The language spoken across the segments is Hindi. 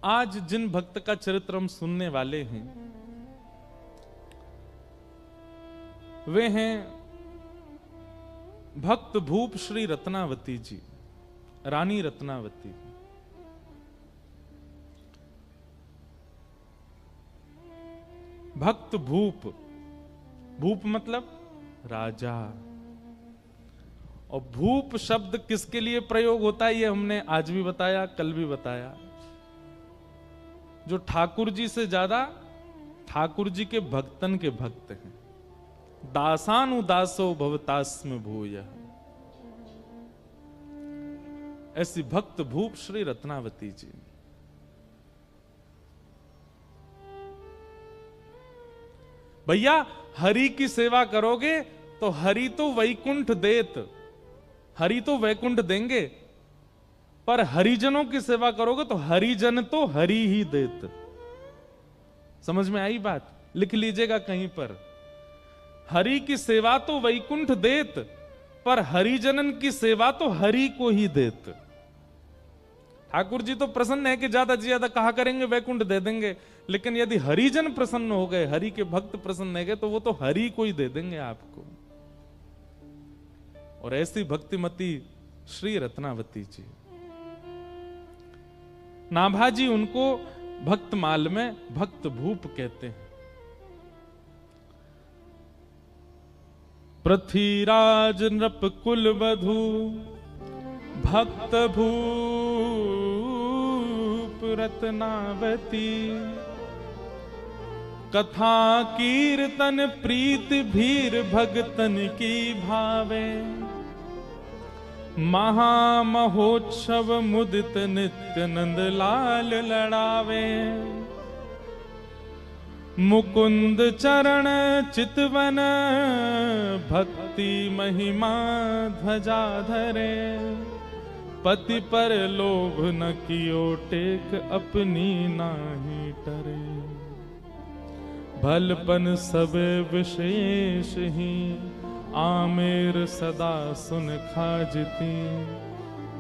आज जिन भक्त का चरित्र हम सुनने वाले हैं वे हैं भक्त भूप श्री रत्नावती जी, रानी रत्नावती। भक्त भूप, भूप मतलब राजा। और भूप शब्द किसके लिए प्रयोग होता है ये हमने आज भी बताया, कल भी बताया। जो ठाकुर जी से ज्यादा ठाकुर जी के भक्तन के भक्त हैं। दासानुदासो भवतास्म भूय, ऐसी भक्त भूप श्री रत्नावती जी। भैया हरि की सेवा करोगे तो हरि तो वैकुंठ देत, हरि तो वैकुंठ देंगे, पर हरिजनों की सेवा करोगे तो हरिजन तो हरि ही देत। समझ में आई बात? लिख लीजिएगा कहीं पर। हरि की सेवा तो वैकुंठ देत, पर हरिजनन की सेवा तो हरि को ही देत। ठाकुर जी तो प्रसन्न है कि ज्यादा से ज्यादा कहा करेंगे वैकुंठ दे देंगे, लेकिन यदि हरिजन प्रसन्न हो गए, हरि के भक्त प्रसन्न हो गए, तो वो तो हरि को ही दे देंगे आपको। और ऐसी भक्तिमती श्री रत्नावती जी, नाभाजी उनको भक्तमाल में भक्त भूप कहते हैं। पृथ्वीराज नृप कुल वधु भक्त भूप रत्नावती, कथा कीर्तन प्रीत भीर भगतन की भावे, महामहोत्सव मुदित नित्य नंद लाल लड़ावे, मुकुंद चरण चितवन भक्ति महिमा ध्वजा धरे, पति पर लोभ न कियो टेक अपनी नाही टरे, भलपन सब विशेष ही आमेर सदा सुन खाजती,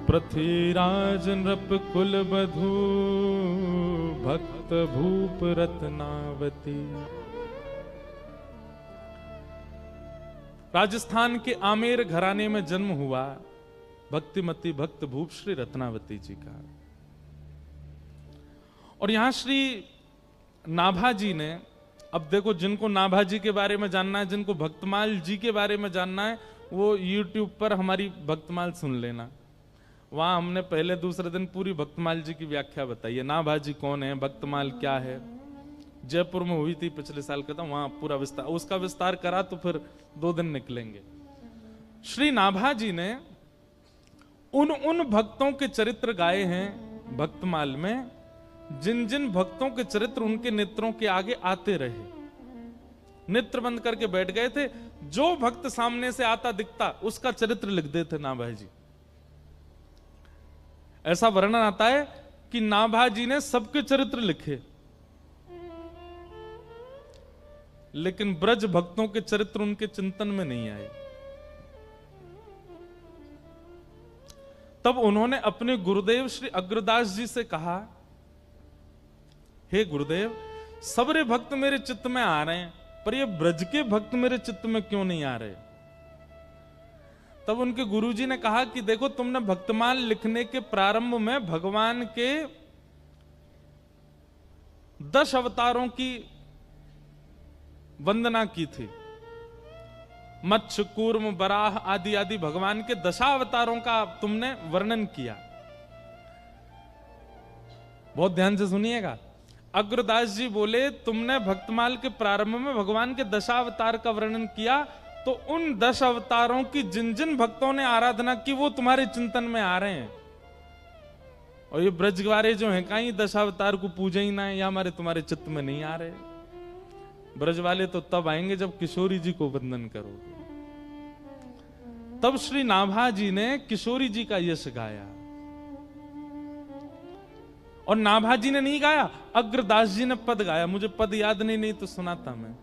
पृथ्वीराज नृप कुल बधू भक्त भूप रत्नावती। राजस्थान के आमेर घराने में जन्म हुआ भक्तिमती भक्त भूप श्री रत्नावती जी का। और यहां श्री नाभाजी ने, अब देखो जिनको नाभाजी के बारे में जानना है, जिनको भक्तमाल जी के बारे में जानना है, वो YouTube पर हमारी भक्तमाल सुन लेना। वहां हमने पहले दूसरे दिन पूरी भक्तमाल जी की व्याख्या बताई है। नाभाजी कौन है, भक्तमाल क्या है, जयपुर में हुई थी पिछले साल का था, वहां पूरा विस्तार, उसका विस्तार करा तो फिर 2 दिन निकलेंगे। श्री नाभाजी ने उन भक्तों के चरित्र गाए हैं भक्तमाल में, जिन जिन भक्तों के चरित्र उनके नेत्रों के आगे आते रहे, नेत्र बंद करके बैठ गए थे। जो भक्त सामने से आता दिखता उसका चरित्र लिख देते नाभाजी। ऐसा वर्णन आता है कि नाभाजी ने सबके चरित्र लिखे, लेकिन ब्रज भक्तों के चरित्र उनके चिंतन में नहीं आए। तब उन्होंने अपने गुरुदेव श्री अग्रदास जी से कहा, हे गुरुदेव, सबरे भक्त मेरे चित्त में आ रहे हैं, पर ये ब्रज के भक्त मेरे चित्त में क्यों नहीं आ रहे? तब उनके गुरुजी ने कहा कि देखो, तुमने भक्तमाल लिखने के प्रारंभ में भगवान के 10 अवतारों की वंदना की थी। मत्स्य, कूर्म, बराह आदि आदि भगवान के 10 अवतारों का तुमने वर्णन किया। बहुत ध्यान से सुनिएगा। अग्रदास जी बोले, तुमने भक्तमाल के प्रारंभ में भगवान के 10 अवतार का वर्णन किया, तो उन 10 अवतारों की जिन जिन भक्तों ने आराधना की वो तुम्हारे चिंतन में आ रहे हैं। और ये ब्रजवारे जो हैं, कहीं 10 अवतार को पूजे ही ना है, या हमारे तुम्हारे चित्त में नहीं आ रहे। ब्रज वाले तो तब आएंगे जब किशोरी जी को वंदन करोगे। तब श्री नाभाजी ने किशोरी जी का यश गाया। और नाभाजी ने नहीं गाया, अग्रदास जी ने पद गाया। मुझे पद याद नहीं तो सुनाता मैं।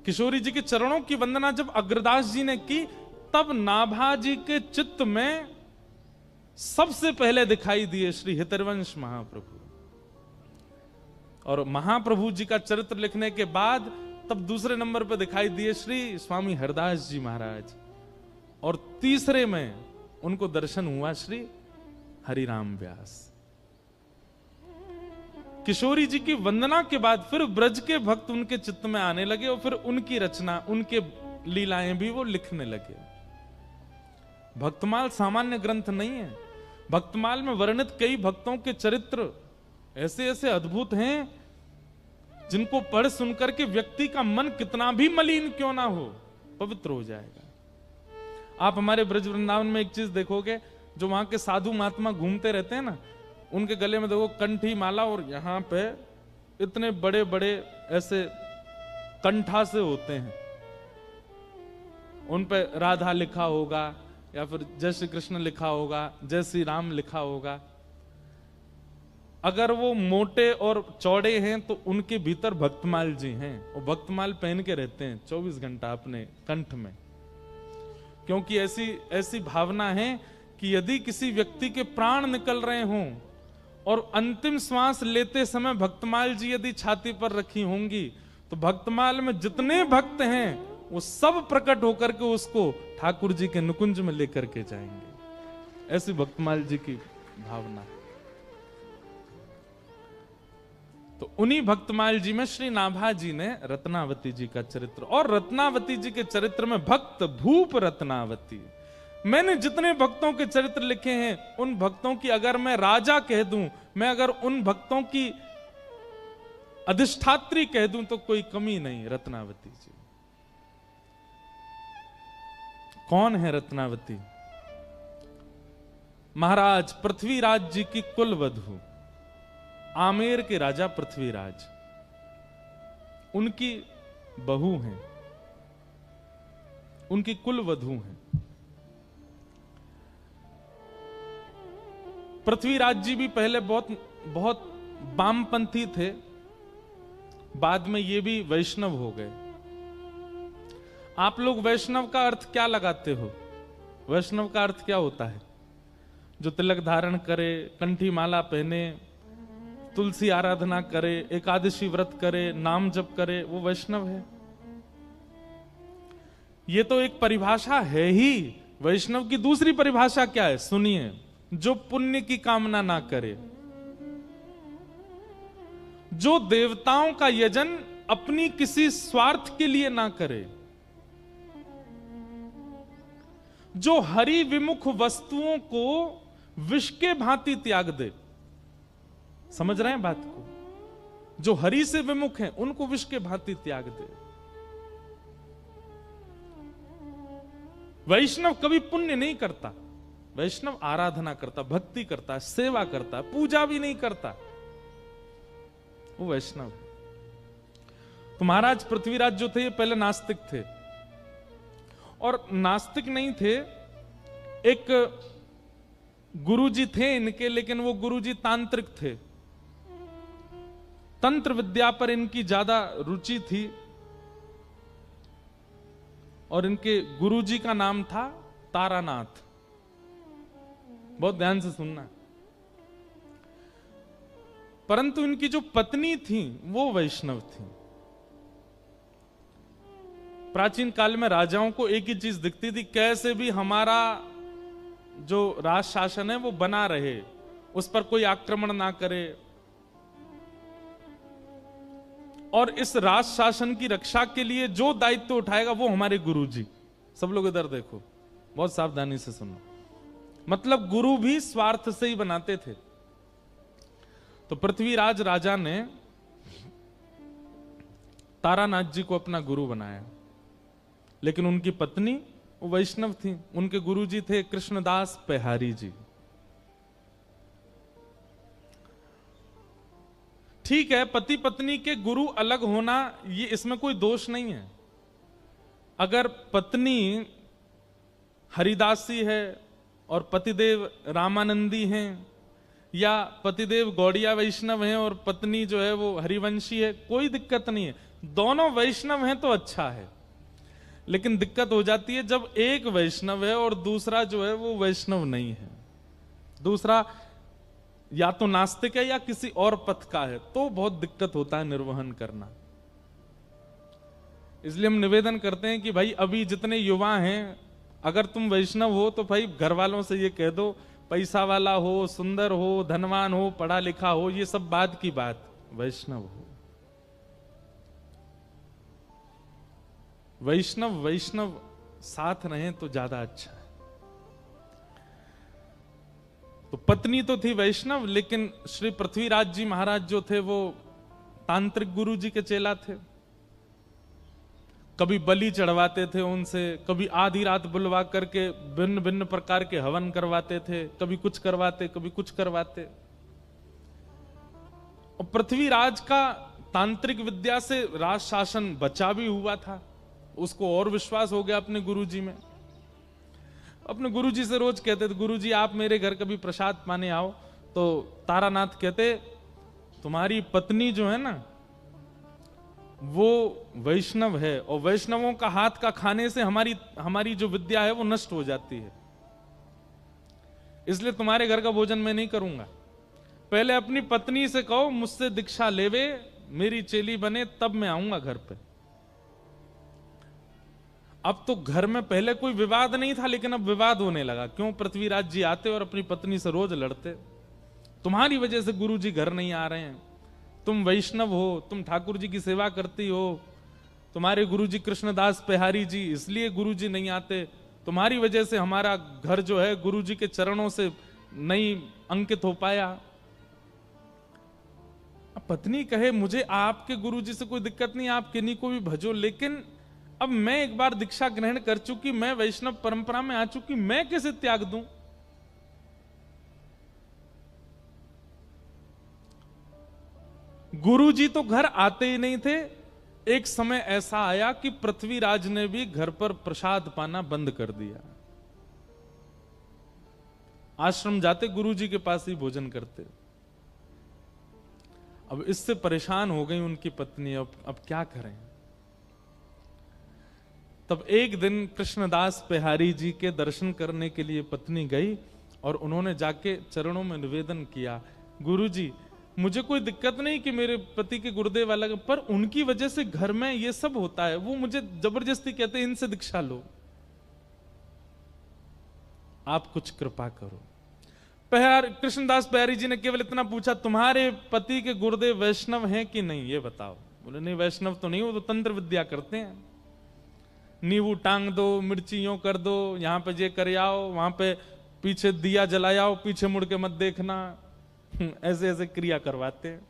किशोरी जी के चरणों की वंदना जब अग्रदास जी ने की, तब नाभाजी के चित्त में सबसे पहले दिखाई दिए श्री हितरवंश महाप्रभु। और महाप्रभु जी का चरित्र लिखने के बाद तब दूसरे नंबर पर दिखाई दिए श्री स्वामी हरदास जी महाराज, और तीसरे में उनको दर्शन हुआ श्री हरिराम व्यास। किशोरी जी की वंदना के बाद फिर ब्रज के भक्त उनके चित्त में आने लगे और फिर उनकी रचना, उनके लीलाएं भी वो लिखने लगे। भक्तमाल सामान्य ग्रंथ नहीं है। भक्तमाल में वर्णित कई भक्तों के चरित्र ऐसे ऐसे अद्भुत हैं जिनको पढ़ सुनकर के व्यक्ति का मन कितना भी मलिन क्यों ना हो, पवित्र हो जाएगा। आप हमारे ब्रज वृंदावन में एक चीज देखोगे, जो वहां के साधु महात्मा घूमते रहते हैं ना, उनके गले में देखो कंठी माला, और यहां पे इतने बड़े बड़े ऐसे कंठा से होते हैं, उन पे राधा लिखा होगा या फिर जय श्री कृष्ण लिखा होगा, जय श्री राम लिखा होगा। अगर वो मोटे और चौड़े हैं तो उनके भीतर भक्तमाल जी हैं, वो भक्तमाल पहन के रहते हैं 24 घंटा अपने कंठ में, क्योंकि ऐसी भावना है कि यदि किसी व्यक्ति के प्राण निकल रहे हों और अंतिम श्वास लेते समय भक्तमाल जी यदि छाती पर रखी होंगी, तो भक्तमाल में जितने भक्त हैं वो सब प्रकट होकर के उसको ठाकुर जी के नुकुंज में लेकर के जाएंगे। ऐसी भक्तमाल जी की भावना है। तो उन्हीं भक्तमाल जी में श्री नाभा जी ने रत्नावती जी का चरित्र, और रत्नावती जी के चरित्र में भक्त भूप रत्नावती। मैंने जितने भक्तों के चरित्र लिखे हैं, उन भक्तों की अगर मैं राजा कह दूं, मैं अगर उन भक्तों की अधिष्ठात्री कह दूं तो कोई कमी नहीं। रत्नावती जी कौन है? रत्नावती महाराज पृथ्वीराज जी की कुल वधू, आमेर के राजा पृथ्वीराज, उनकी बहू हैं, उनकी कुल वधू हैं। पृथ्वीराज जी भी पहले बहुत वामपंथी थे, बाद में ये भी वैष्णव हो गए। आप लोग वैष्णव का अर्थ क्या लगाते हो? वैष्णव का अर्थ क्या होता है? जो तिलक धारण करे, कंठी माला पहने, तुलसी आराधना करे, एकादशी व्रत करे, नाम जप करे, वो वैष्णव है। ये तो एक परिभाषा है ही। वैष्णव की दूसरी परिभाषा क्या है? सुनिए, जो पुण्य की कामना ना करे, जो देवताओं का यजन अपनी किसी स्वार्थ के लिए ना करे, जो हरि विमुख वस्तुओं को विष के भांति त्याग दे। समझ रहे हैं बात को? जो हरि से विमुख हैं उनको विष के भांति त्याग दे। वैष्णव कभी पुण्य नहीं करता, वैष्णव आराधना करता, भक्ति करता, सेवा करता, पूजा भी नहीं करता, वो वैष्णव है। तो महाराज पृथ्वीराज जो थे ये पहले नास्तिक थे, और नास्तिक नहीं थे, एक गुरुजी थे इनके, लेकिन वो गुरुजी तांत्रिक थे। तंत्र विद्या पर इनकी ज्यादा रुचि थी, और इनके गुरुजी का नाम था तारानाथ। बहुत ध्यान से सुनना। परंतु इनकी जो पत्नी थी वो वैष्णव थी। प्राचीन काल में राजाओं को एक ही चीज दिखती थी, कैसे भी हमारा जो राज शासन है वो बना रहे, उस पर कोई आक्रमण ना करे, और इस राज शासन की रक्षा के लिए जो दायित्व उठाएगा वो हमारे गुरुजी। सब लोग इधर देखो, बहुत सावधानी से सुनो। मतलब गुरु भी स्वार्थ से ही बनाते थे। तो पृथ्वीराज राजा ने तारानाथ जी को अपना गुरु बनाया, लेकिन उनकी पत्नी वो वैष्णव थी। उनके गुरुजी थे कृष्णदास पेहारी जी। ठीक है, पति पत्नी के गुरु अलग होना, ये इसमें कोई दोष नहीं है। अगर पत्नी हरिदासी है और पतिदेव रामानंदी हैं, या पतिदेव गौड़िया वैष्णव हैं और पत्नी जो है वो हरिवंशी है, कोई दिक्कत नहीं है। दोनों वैष्णव हैं तो अच्छा है। लेकिन दिक्कत हो जाती है जब एक वैष्णव है और दूसरा जो है वो वैष्णव नहीं है। दूसरा या तो नास्तिक है या किसी और पथ का है, तो बहुत दिक्कत होता है निर्वहन करना। इसलिए हम निवेदन करते हैं कि भाई अभी जितने युवा हैं, अगर तुम वैष्णव हो तो भाई घर वालों से ये कह दो, पैसा वाला हो, सुंदर हो, धनवान हो, पढ़ा लिखा हो, ये सब बाद की बात, वैष्णव हो। वैष्णव साथ रहे तो ज्यादा अच्छा है। तो पत्नी तो थी वैष्णव, लेकिन श्री पृथ्वीराज जी महाराज जो थे वो तांत्रिक गुरु जी के चेला थे। कभी बलि चढ़वाते थे उनसे, कभी आधी रात बुलवा करके भिन्न भिन्न प्रकार के हवन करवाते थे, कभी कुछ करवाते कभी कुछ करवाते। और पृथ्वीराज का तांत्रिक विद्या से राज शासन बचा भी हुआ था, उसको और विश्वास हो गया अपने गुरुजी में। अपने गुरुजी से रोज कहते थे, गुरुजी आप मेरे घर कभी प्रसाद पाने आओ। तो तारानाथ कहते, तुम्हारी पत्नी जो है ना वो वैष्णव है, और वैष्णवों का हाथ का खाने से हमारी जो विद्या है वो नष्ट हो जाती है, इसलिए तुम्हारे घर का भोजन मैं नहीं करूंगा। पहले अपनी पत्नी से कहो मुझसे दीक्षा लेवे, मेरी चेली बने, तब मैं आऊंगा घर पे। अब तो घर में पहले कोई विवाद नहीं था, लेकिन अब विवाद होने लगा। क्यों? पृथ्वीराज जी आते और अपनी पत्नी से रोज लड़ते, तुम्हारी वजह से गुरु जी घर नहीं आ रहे हैं, तुम वैष्णव हो, तुम ठाकुर जी की सेवा करती हो, तुम्हारे गुरु जी कृष्णदास बिहारी जी इसलिए गुरु जी नहीं आते, तुम्हारी वजह से हमारा घर जो है गुरु जी के चरणों से नहीं अंकित हो पाया। अब पत्नी कहे मुझे आपके गुरु जी से कोई दिक्कत नहीं, आप किन्हीं को भी भजो, लेकिन अब मैं एक बार दीक्षा ग्रहण कर चुकी, मैं वैष्णव परंपरा में आ चुकी, मैं कैसे त्याग दूं? गुरुजी तो घर आते ही नहीं थे। एक समय ऐसा आया कि पृथ्वीराज ने भी घर पर प्रसाद पाना बंद कर दिया, आश्रम जाते गुरुजी के पास ही भोजन करते। अब इससे परेशान हो गई उनकी पत्नी, अब क्या करें? तब एक दिन कृष्णदास बिहारी जी के दर्शन करने के लिए पत्नी गई और उन्होंने जाके चरणों में निवेदन किया, गुरुजी मुझे कोई दिक्कत नहीं कि मेरे पति के गुरुदेव अलग, पर उनकी वजह से घर में ये सब होता है, वो मुझे जबरदस्ती कहते हैं इनसे दीक्षा लो, आप कुछ कृपा करो। कृष्णदास बिहारी जी ने केवल इतना पूछा, तुम्हारे पति के गुरुदेव वैष्णव हैं कि नहीं, ये बताओ। बोले नहीं वैष्णव तो नहीं, वो तो तंत्र विद्या करते हैं, नींबू टांग दो, मिर्ची यूं कर दो, यहां पे ये कर आओ, वहां पे पीछे दिया जलाओ, पीछे मुड़ के मत देखना, ऐसे ऐसे क्रिया करवाते हैं,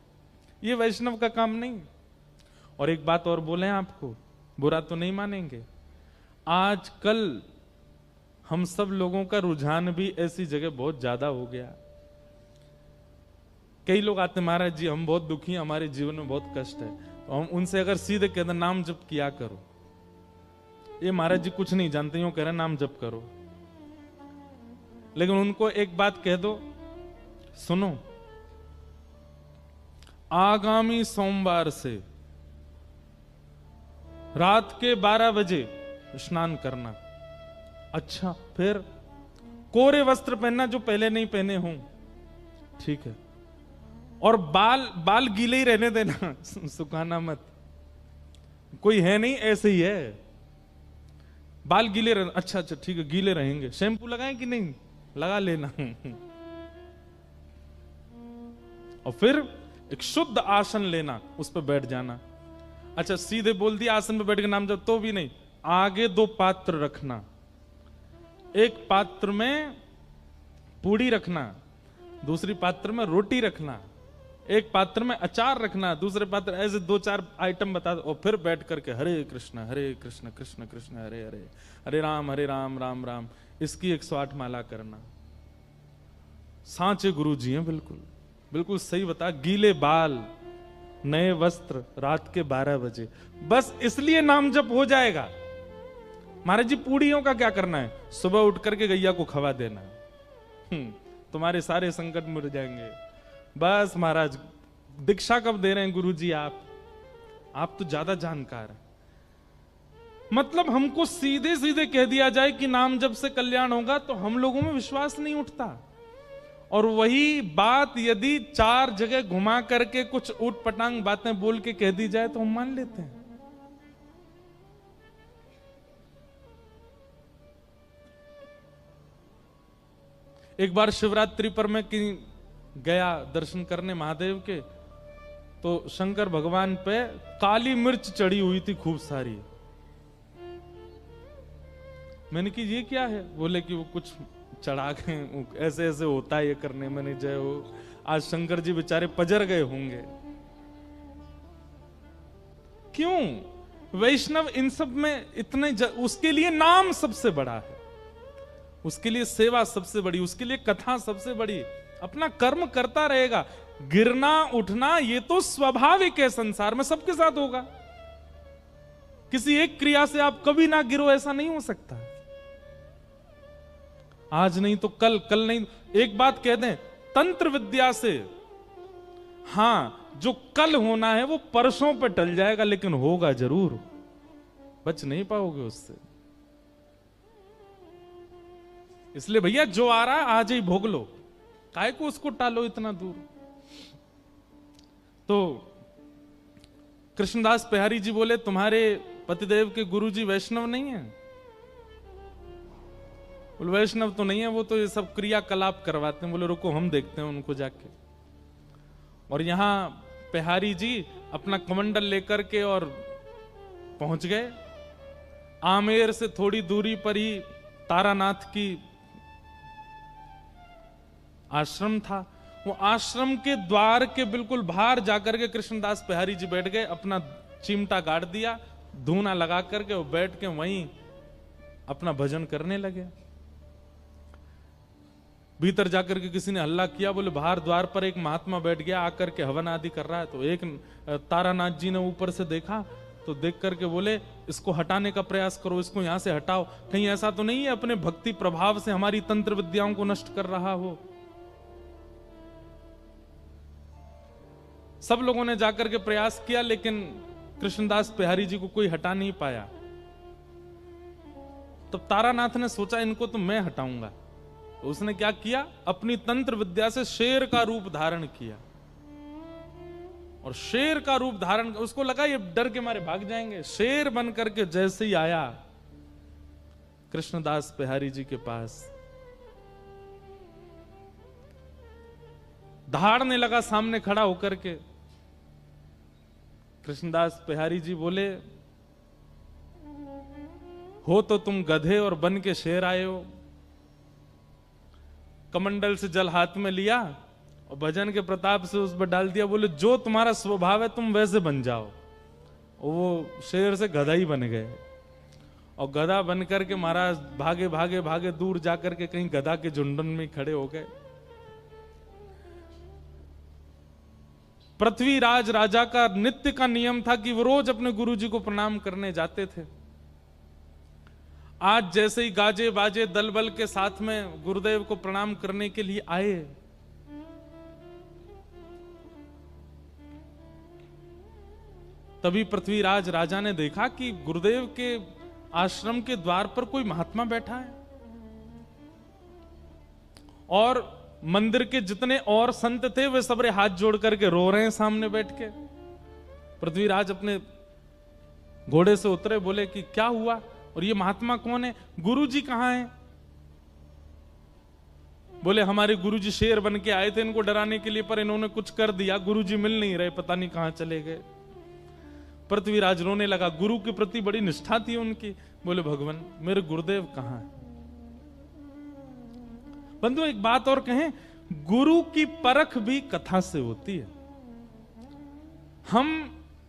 ये वैष्णव का काम नहीं। और एक बात और बोले आपको, बुरा तो नहीं मानेंगे, आजकल हम सब लोगों का रुझान भी ऐसी जगह बहुत ज्यादा हो गया। कई लोग आते महाराज जी हम बहुत दुखी हैं, हमारे जीवन में बहुत कष्ट है, तो हम उनसे अगर सीधे कहते नाम जप किया करो, ये महाराज जी कुछ नहीं जानते, यूं कह रहे नाम जप करो, लेकिन उनको एक बात कह दो, सुनो आगामी सोमवार से रात के 12 बजे स्नान करना। अच्छा, फिर कोरे वस्त्र पहनना जो पहले नहीं पहने हों, ठीक है, और बाल गीले ही रहने देना, सुखाना मत, कोई है नहीं ऐसे ही है, बाल गीले रहना। अच्छा अच्छा ठीक है, गीले रहेंगे, शैम्पू लगाएं कि नहीं, लगा लेना। और फिर एक शुद्ध आसन लेना, उस पर बैठ जाना। अच्छा सीधे बोल दिया आसन पे बैठ के नाम जब, तो भी नहीं, आगे 2 पात्र रखना, एक पात्र में पूड़ी रखना, दूसरी पात्र में रोटी रखना, एक पात्र में अचार रखना, दूसरे पात्र, ऐसे 2-4 आइटम बता दो, और फिर बैठ करके हरे कृष्ण कृष्ण कृष्ण हरे हरे, हरे राम राम राम, इसकी 108 माला करना। सांचे गुरु जी हैं, बिल्कुल बिल्कुल सही बता, गीले बाल, नए वस्त्र, रात के 12 बजे, बस इसलिए नाम जप हो जाएगा। महाराज जी पूड़ियों का क्या करना है, सुबह उठ करके गैया को खवा देना, तुम्हारे सारे संकट मिट जाएंगे। बस महाराज दीक्षा कब दे रहे हैं गुरु जी आप तो ज्यादा जानकार हैं। मतलब हमको सीधे सीधे कह दिया जाए कि नाम जप से कल्याण होगा, तो हम लोगों में विश्वास नहीं उठता। और वही बात यदि 4 जगह घुमा करके कुछ ऊट पटांग बातें बोल के कह दी जाए तो हम मान लेते हैं। एक बार शिवरात्रि पर मैं गया दर्शन करने महादेव के, तो शंकर भगवान पे काली मिर्च चढ़ी हुई थी खूब सारी। मैंने कि ये क्या है? बोले कि वो कुछ चढ़ा गए, ऐसे ऐसे होता है ये करने। मैंने जय हो, आज शंकर जी बेचारे पजर गए होंगे। क्यों? वैष्णव इन सब में इतने उसके लिए नाम सबसे बड़ा है, उसके लिए सेवा सबसे बड़ी, उसके लिए कथा सबसे बड़ी। अपना कर्म करता रहेगा। गिरना उठना ये तो स्वाभाविक है, संसार में सबके साथ होगा। किसी एक क्रिया से आप कभी ना गिरो ऐसा नहीं हो सकता। आज नहीं तो कल, कल नहीं। एक बात कह दें, तंत्र विद्या से हां जो कल होना है वो परसों पे टल जाएगा, लेकिन होगा जरूर, बच नहीं पाओगे उससे। इसलिए भैया जो आ रहा है आज ही भोग लो, काहे को उसको टालो इतना दूर। तो कृष्णदास बिहारी जी बोले, तुम्हारे पतिदेव के गुरुजी वैष्णव नहीं है? बोले वैष्णव तो नहीं है, वो तो ये सब क्रियाकलाप करवाते हैं। बोले रुको हम देखते हैं उनको जाके। और यहां बिहारी जी अपना कमंडल लेकर के और पहुंच गए। आमेर से थोड़ी दूरी पर ही तारानाथ की आश्रम था। वो आश्रम के द्वार के बिल्कुल बाहर जाकर के कृष्णदास बिहारी जी बैठ गए, अपना चिमटा गाड़ दिया, धूना लगा करके वो बैठ के वहीं अपना भजन करने लगे। भीतर जाकर के किसी ने हल्ला किया, बोले बाहर द्वार पर एक महात्मा बैठ गया, आकर के हवन आदि कर रहा है। तो एक तारानाथ जी ने ऊपर से देखा, तो देख करके बोले इसको हटाने का प्रयास करो, इसको यहां से हटाओ, कहीं ऐसा तो नहीं है अपने भक्ति प्रभाव से हमारी तंत्र विद्याओं को नष्ट कर रहा हो। सब लोगों ने जाकर के प्रयास किया, लेकिन कृष्णदास बिहारी जी को कोई हटा नहीं पाया। तब तारानाथ ने सोचा इनको तो मैं हटाऊंगा। तो उसने क्या किया, अपनी तंत्र विद्या से शेर का रूप धारण किया। और शेर का रूप धारण, उसको लगा ये डर के मारे भाग जाएंगे। शेर बन करके जैसे ही आया कृष्णदास बिहारी जी के पास, दहाड़ने लगा सामने खड़ा होकर के। कृष्णदास बिहारी जी बोले, हो तो तुम गधे और बन के शेर आए हो। कमंडल से जल हाथ में लिया और भजन के प्रताप से उस पर डाल दिया। बोले जो तुम्हारा स्वभाव है तुम वैसे बन जाओ। और वो शेर से गधा ही बन गए। और गधा बन करके महाराज भागे भागे भागे दूर जाकर के कहीं गधा के झुंडन में खड़े हो गए। पृथ्वीराज राजा का नित्य का नियम था कि वो रोज अपने गुरुजी को प्रणाम करने जाते थे। आज जैसे ही गाजे बाजे दल बल के साथ में गुरुदेव को प्रणाम करने के लिए आए, तभी पृथ्वीराज राजा ने देखा कि गुरुदेव के आश्रम के द्वार पर कोई महात्मा बैठा है और मंदिर के जितने और संत थे वे सबरे हाथ जोड़ करके रो रहे हैं सामने बैठ के। पृथ्वीराज अपने घोड़े से उतरे, बोले कि क्या हुआ और ये महात्मा कौन है, गुरुजी कहां हैं? बोले हमारे गुरुजी शेर बन के आए थे इनको डराने के लिए, पर इन्होंने कुछ कर दिया, गुरुजी मिल नहीं रहे, पता नहीं कहां चले गए। पृथ्वीराज रोने लगा। गुरु के प्रति बड़ी निष्ठा थी उनकी। बोले भगवान मेरे गुरुदेव कहां है? बंधु एक बात और कहें, गुरु की परख भी कथा से होती है। हम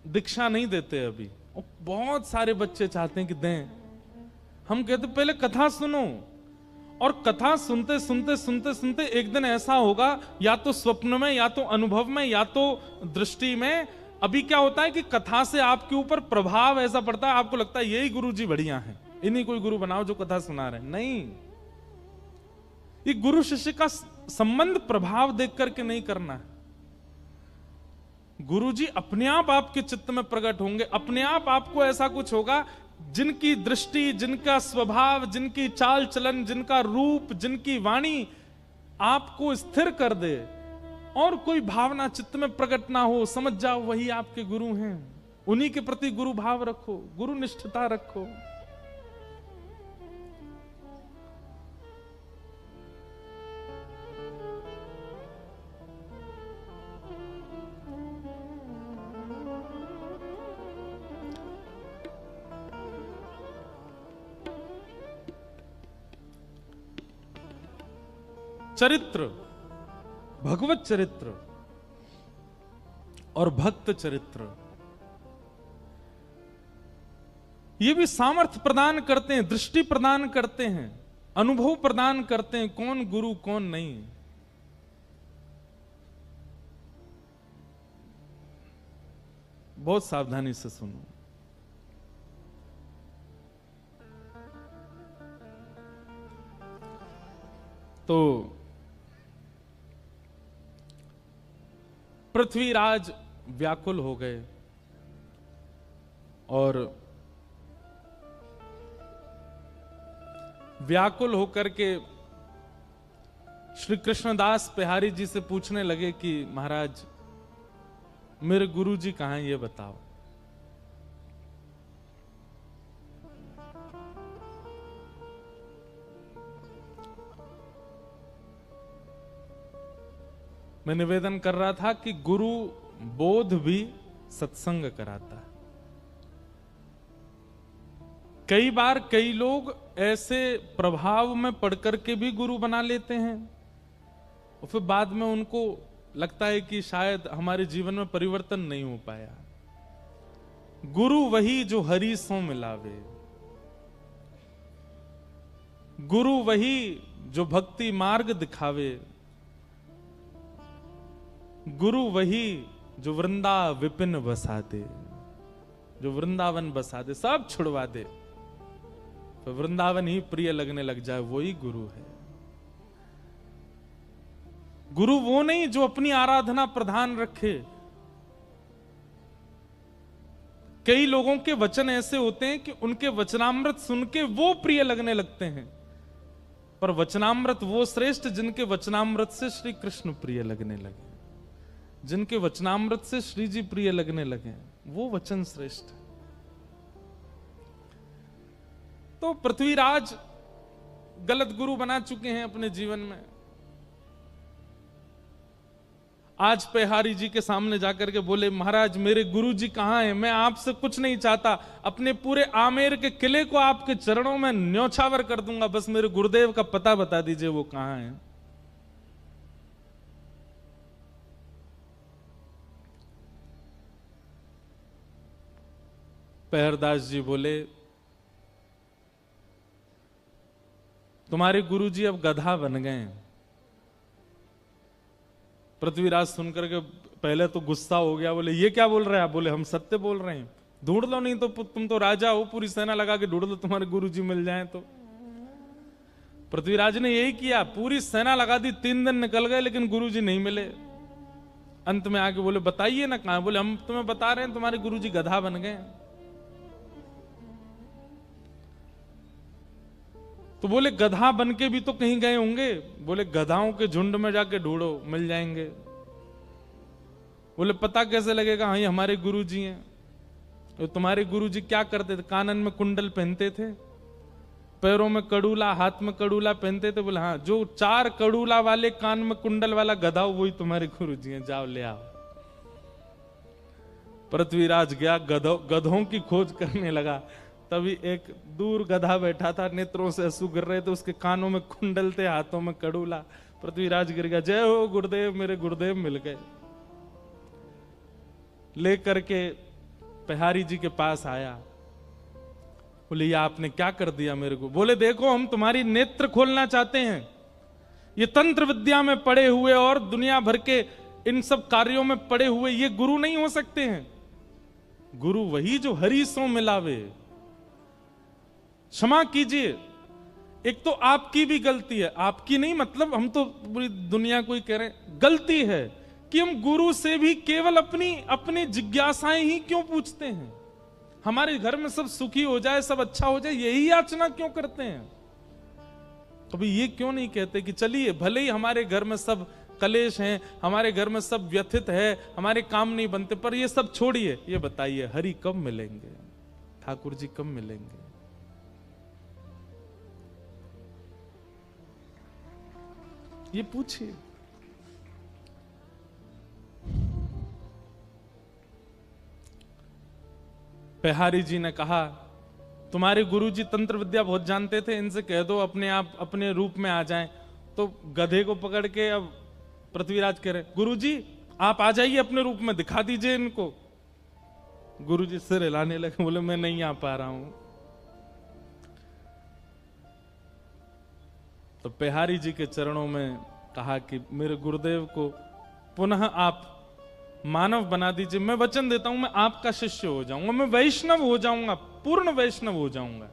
दीक्षा नहीं देते अभी, और बहुत सारे बच्चे चाहते हैं कि दें। हम कहते पहले कथा सुनो, और कथा सुनते सुनते सुनते सुनते एक दिन ऐसा होगा, या तो स्वप्न में, या तो अनुभव में, या तो दृष्टि में। अभी क्या होता है कि कथा से आपके ऊपर प्रभाव ऐसा पड़ता है, आपको लगता है यही गुरुजी बढ़िया है, इन्हीं कोई गुरु बनाओ जो कथा सुना रहे हैं। नहीं, ये गुरु शिष्य का संबंध प्रभाव देख करके नहीं करना है। गुरुजी अपने आप आपके चित्त में प्रकट होंगे, अपने आप आपको ऐसा कुछ होगा, जिनकी दृष्टि, जिनका स्वभाव, जिनकी चाल चलन, जिनका रूप, जिनकी वाणी आपको स्थिर कर दे और कोई भावना चित्त में प्रकट ना हो, समझ जाओ वही आपके गुरु हैं। उन्हीं के प्रति गुरु भाव रखो, गुरु निष्ठता रखो। चरित्र, भगवत चरित्र और भक्त चरित्र, ये भी सामर्थ्य प्रदान करते हैं, दृष्टि प्रदान करते हैं, अनुभव प्रदान करते हैं, कौन गुरु कौन नहीं। बहुत सावधानी से सुनो। तो पृथ्वीराज व्याकुल हो गए और व्याकुल होकर के श्री कृष्णदास बिहारी जी से पूछने लगे कि महाराज मेरे गुरु जी कहां हैं, ये बताओ। मैं निवेदन कर रहा था कि गुरु बोध भी सत्संग कराता है। कई बार कई लोग ऐसे प्रभाव में पढ़ करके भी गुरु बना लेते हैं और फिर बाद में उनको लगता है कि शायद हमारे जीवन में परिवर्तन नहीं हो पाया। गुरु वही जो हरि सो मिलावे, गुरु वही जो भक्ति मार्ग दिखावे, गुरु वही जो वृंदा विपिन बसा दे, जो वृंदावन बसा दे, सब छुड़वा दे तो वृंदावन ही प्रिय लगने लग जाए, वही गुरु है। गुरु वो नहीं जो अपनी आराधना प्रधान रखे। कई लोगों के वचन ऐसे होते हैं कि उनके वचनामृत सुन के वो प्रिय लगने लगते हैं, पर वचनामृत वो श्रेष्ठ जिनके वचनामृत से श्री कृष्ण प्रिय लगने लगे, जिनके वचनामृत से श्री जी प्रिय लगने लगे, वो वचन श्रेष्ठ है। तो पृथ्वीराज गलत गुरु बना चुके हैं अपने जीवन में। आज पेहारी जी के सामने जाकर के बोले महाराज मेरे गुरु जी कहां हैं, मैं आपसे कुछ नहीं चाहता, अपने पूरे आमेर के किले को आपके चरणों में न्योछावर कर दूंगा, बस मेरे गुरुदेव का पता बता दीजिए वो कहां है। पेहरदास जी बोले तुम्हारे गुरुजी अब गधा बन गए हैं। पृथ्वीराज सुनकर के पहले तो गुस्सा हो गया, बोले ये क्या बोल रहे हैं आप? बोले हम सत्य बोल रहे हैं, ढूंढ लो, नहीं तो तुम तो राजा हो, पूरी सेना लगा के ढूंढ लो, तुम्हारे गुरुजी मिल जाएं तो। पृथ्वीराज ने यही किया, पूरी सेना लगा दी, 3 दिन निकल गए लेकिन गुरुजी नहीं मिले। अंत में आके बोले बताइए ना कहां? बोले हम तुम्हें बता रहे हैं तुम्हारे गुरुजी गधा बन गए। तो बोले गधा बन के भी तो कहीं गए होंगे। बोले गधाओं के झुंड में जाके ढूंढो, मिल जाएंगे। बोले पता कैसे लगेगा? हाँ ये हमारे गुरुजी हैं। तो तुम्हारे गुरुजी क्या करते थे? कानन में कुंडल पहनते थे, पैरों में कड़ूला, हाथ में कड़ूला पहनते थे। बोले हाँ जो 4 कड़ूला वाले कान में कुंडल वाला गधा वही तुम्हारे गुरुजी हैं, जाओ ले आओ। पृथ्वीराज गया, गधों की खोज करने लगा। तभी एक दूर गधा बैठा था, नेत्रों से आंसू गिर रहे थे, उसके कानों में कुंडल थे, हाथों में कड़ूला। पृथ्वीराज गिर गया, जय हो गुरुदेव, मेरे गुरुदेव मिल गए। लेकर के पेहारी जी के पास आया, बोले ये आपने क्या कर दिया मेरे को? बोले देखो हम तुम्हारी नेत्र खोलना चाहते हैं। ये तंत्र विद्या में पड़े हुए और दुनिया भर के इन सब कार्यों में पड़े हुए ये गुरु नहीं हो सकते हैं। गुरु वही जो हरि सो मिलावे। क्षमा कीजिए, एक तो आपकी भी गलती है, आपकी नहीं मतलब हम तो पूरी दुनिया को ही कह रहे हैं, गलती है कि हम गुरु से भी केवल अपनी जिज्ञासाएं ही क्यों पूछते हैं। हमारे घर में सब सुखी हो जाए, सब अच्छा हो जाए, यही याचना क्यों करते हैं? कभी ये क्यों नहीं कहते कि चलिए, भले ही हमारे घर में सब कलेश हैं, हमारे घर में सब व्यथित है, हमारे काम नहीं बनते, पर ये सब छोड़िए, ये बताइए हरि कब मिलेंगे, ठाकुर जी कब मिलेंगे? ये पूछिए। पेहारी जी ने कहा, तुम्हारे गुरुजी तंत्र विद्या बहुत जानते थे, इनसे कह दो अपने आप अपने रूप में आ जाएं। तो गधे को पकड़ के अब पृथ्वीराज कह रहे, गुरुजी आप आ जाइए अपने रूप में, दिखा दीजिए इनको। गुरुजी सिर हिलाने लगे, बोले मैं नहीं आ पा रहा हूं। तो पेहारी जी के चरणों में कहा कि मेरे गुरुदेव को पुनः आप मानव बना दीजिए, मैं वचन देता हूं मैं आपका शिष्य हो जाऊंगा, मैं वैष्णव हो जाऊंगा, पूर्ण वैष्णव हो जाऊंगा।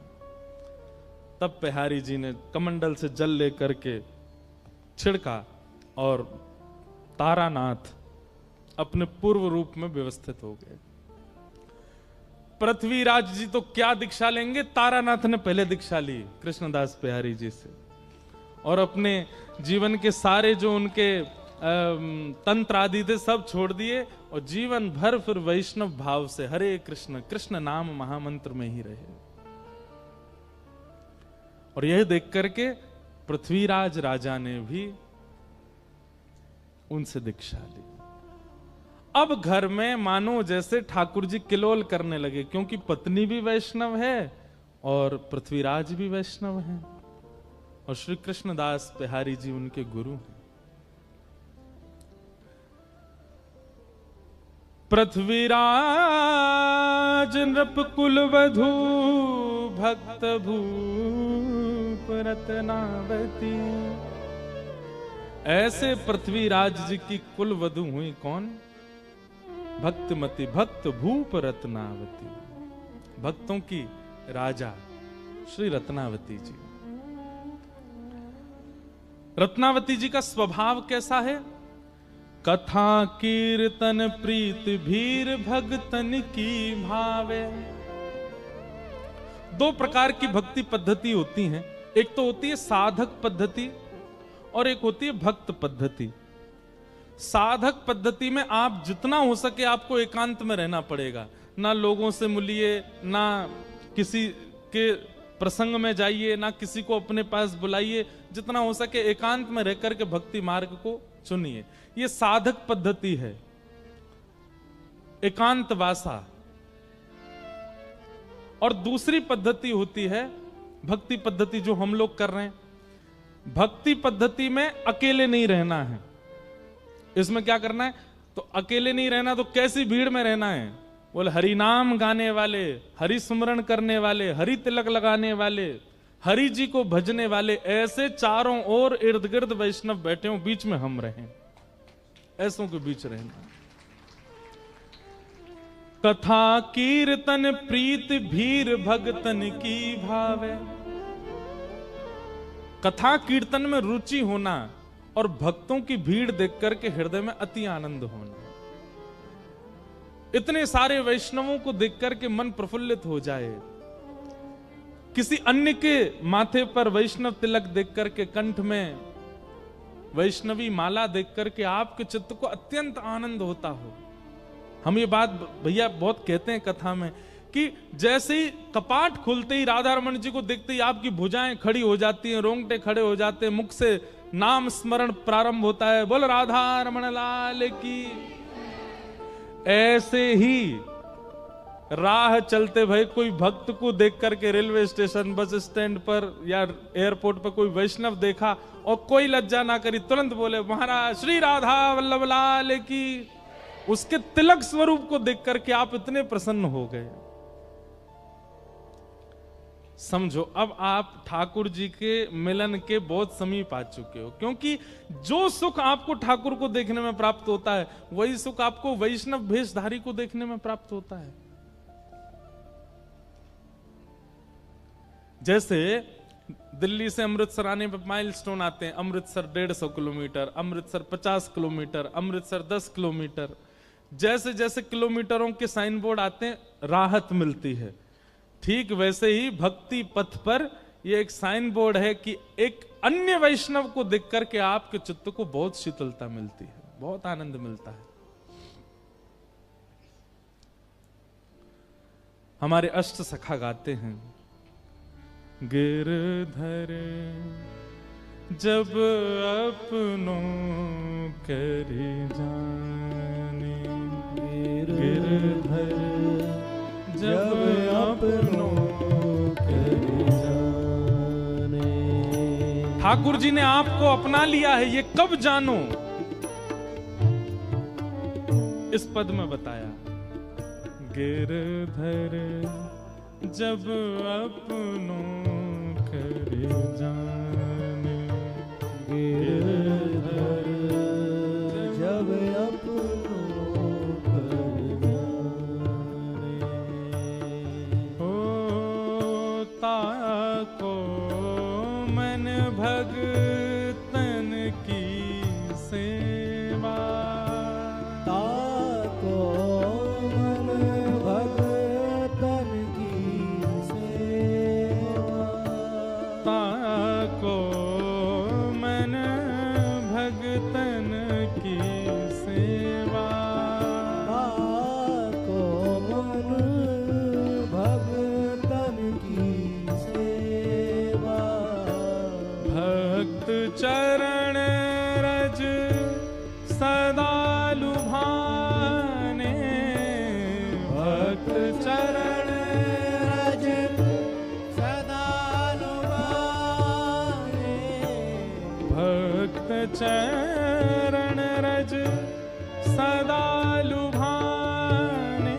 तब पेहारी जी ने कमंडल से जल लेकर के छिड़का और तारानाथ अपने पूर्व रूप में व्यवस्थित हो गए। पृथ्वीराज जी तो क्या दीक्षा लेंगे, तारानाथ ने पहले दीक्षा ली कृष्णदास पेहारी जी से, और अपने जीवन के सारे जो उनके तंत्र आदि थे सब छोड़ दिए, और जीवन भर फिर वैष्णव भाव से हरे कृष्ण कृष्ण नाम महामंत्र में ही रहे। और यह देख करके पृथ्वीराज राजा ने भी उनसे दीक्षा ली। अब घर में मानो जैसे ठाकुर जी किलोल करने लगे, क्योंकि पत्नी भी वैष्णव है और पृथ्वीराज भी वैष्णव है, और श्री कृष्णदास पेहारी जी उनके गुरु हैं। पृथ्वीराज नृप कुल वधू भक्त भूप रत्नावती। ऐसे पृथ्वीराज जी की कुल वधू हुई कौन? भक्तमती, भक्त भूप रत्नावती, भक्तों की राजा श्री रत्नावती जी। रत्नावती जी का स्वभाव कैसा है? कथा कीर्तन प्रीत भीर भगतन की भावे। दो प्रकार की भक्ति पद्धति होती हैं, एक तो होती है साधक पद्धति और एक होती है भक्त पद्धति। साधक पद्धति में आप जितना हो सके आपको एकांत में रहना पड़ेगा, ना लोगों से मिलिए, ना किसी के प्रसंग में जाइए, ना किसी को अपने पास बुलाइए, जितना हो सके एकांत में रहकर के भक्ति मार्ग को चुनिए। ये साधक पद्धति है, एकांत वासा। और दूसरी पद्धति होती है भक्ति पद्धति, जो हम लोग कर रहे हैं। भक्ति पद्धति में अकेले नहीं रहना है। इसमें क्या करना है? तो अकेले नहीं रहना, तो कैसी भीड़ में रहना है? बोले हरि नाम गाने वाले, हरि सुमरण करने वाले, हरि तिलक लगाने वाले, हरि जी को भजने वाले, ऐसे चारों ओर इर्द गिर्द वैष्णव बैठे हो, बीच में हम रहें, ऐसों के बीच रहना। कथा कीर्तन प्रीत भीर भगतन की भावे। कथा कीर्तन में रुचि होना और भक्तों की भीड़ देख करके हृदय में अति आनंद होना। इतने सारे वैष्णवों को देख करके मन प्रफुल्लित हो जाए। किसी अन्य के माथे पर वैष्णव तिलक देख करके, कंठ में वैष्णवी माला देख करके आपके चित्त को अत्यंत आनंद होता हो। हम ये बात भैया बहुत कहते हैं कथा में कि जैसे ही कपाट खुलते ही राधा रमन जी को देखते ही आपकी भुजाएं खड़ी हो जाती हैं, रोंगटे खड़े हो जाते हैं, मुख से नाम स्मरण प्रारंभ होता है, बोल राधा रमन लाल की। ऐसे ही राह चलते भाई कोई भक्त को देख करके रेलवे स्टेशन, बस स्टैंड पर या एयरपोर्ट पर कोई वैष्णव देखा और कोई लज्जा ना करी, तुरंत बोले महाराज श्री राधा वल्लभ लाल की। उसके तिलक स्वरूप को देख करके आप इतने प्रसन्न हो गए। समझो अब आप ठाकुर जी के मिलन के बहुत समीप आ चुके हो, क्योंकि जो सुख आपको ठाकुर को देखने में प्राप्त होता है वही सुख आपको वैष्णव भेषधारी को देखने में प्राप्त होता है। जैसे दिल्ली से अमृतसर आने पर माइलस्टोन आते हैं, Amritsar 150 kilometre, Amritsar 50 kilometre, Amritsar 10 kilometre. जैसे जैसे किलोमीटरों के साइन बोर्ड आते हैं राहत मिलती है। ठीक वैसे ही भक्ति पथ पर ये एक साइन बोर्ड है कि एक अन्य वैष्णव को देख करके आपके चित्त को बहुत शीतलता मिलती है, बहुत आनंद मिलता है। हमारे अष्ट सखा गाते हैं, गिरधर जब अपनों करी जाने, गिरधर जब अपनों करी जाने। ठाकुर जी ने आपको अपना लिया है, ये कब जानो? इस पद में बताया, गिरधर जब अपनों करी जाने, गिरधर जब अपनों करी जाने। होता को मन भगतन की सेवा, ताको मन भगतन की सेवा, ताको मन भगतन की सेवा, ताको मन भगतन की सेवा। भक्त चरण रज सदा लुभाने, भक्त चरण रज सदा लुभाने, भक्त चरण रज सदा लुभाने,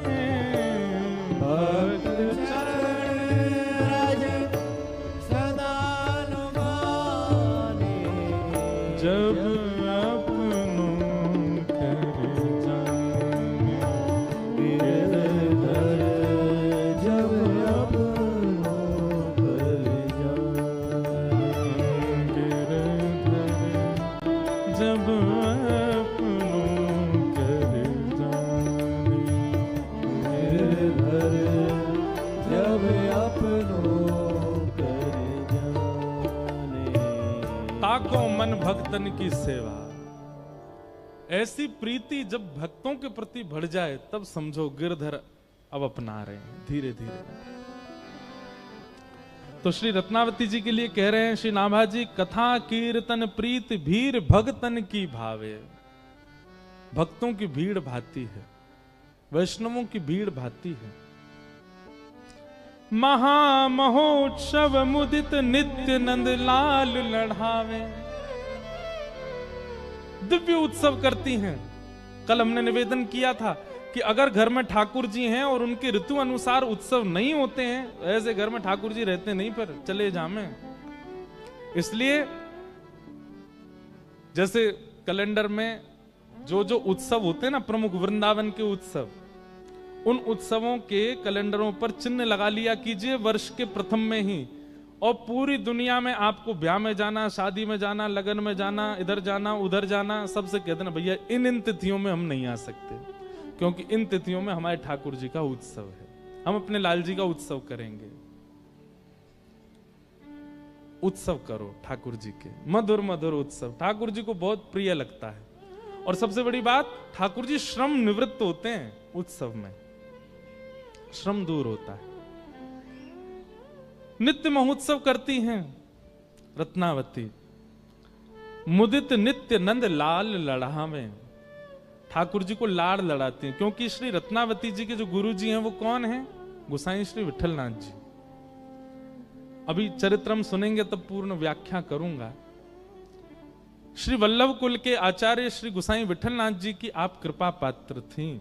भक्त चरण रज सदा लुभाने। जब अपनों कर जाने, गिरधर जब अपनों कर जाने, गिरधर जब अपनों कर जाने, गिरधर जब अपनों कर जाने। ताको मन भक्तन की सेवा। ऐसी प्रीति जब भक्तों के प्रति बढ़ जाए तब समझो गिरधर अब अपना रहे हैं धीरे धीरे। तो श्री रत्नावती जी के लिए कह रहे हैं श्री नाभा जी, कथा कीर्तन प्रीत भीर भगतन की भावे। भक्तों की भीड़ भाती है, वैष्णवों की भीड़ भाती है। महामहोत्सव मुदित नित्य नंद लाल लढ़ावे। दिव्य उत्सव करती हैं। कल हमने निवेदन किया था कि अगर घर में ठाकुर जी हैं और उनके ऋतु अनुसार उत्सव नहीं होते हैं, ऐसे घर में ठाकुर जी रहते नहीं, पर चले जामे। इसलिए जैसे कैलेंडर में जो जो उत्सव होते हैं ना, प्रमुख वृंदावन के उत्सव, उन उत्सवों के कैलेंडरों पर चिन्ह लगा लिया कीजिए वर्ष के प्रथम में ही। और पूरी दुनिया में आपको ब्याह में जाना, शादी में जाना, लगन में जाना, इधर जाना उधर जाना, सबसे कह देना भैया इन तिथियों में हम नहीं आ सकते, क्योंकि इन तिथियों में हमारे ठाकुर जी का उत्सव है, हम अपने लाल जी का उत्सव करेंगे। उत्सव करो ठाकुर जी के, मधुर मधुर उत्सव ठाकुर जी को बहुत प्रिय लगता है। और सबसे बड़ी बात, ठाकुर जी श्रम निवृत्त होते हैं उत्सव में, श्रम दूर होता है। नित्य महोत्सव करती हैं रत्नावती। मुदित नित्य नंद लाल लढ़ावे। ठाकुर जी को लाड़ लड़ाती हैं, क्योंकि श्री रत्नावती जी के जो गुरु जी हैं वो कौन हैं? गोसाई श्री विठलनाथ जी। अभी चरित्रम सुनेंगे तब पूर्ण व्याख्या करूंगा। श्री वल्लभ कुल के आचार्य श्री गोसाई विठलनाथ जी की आप कृपा पात्र थीं,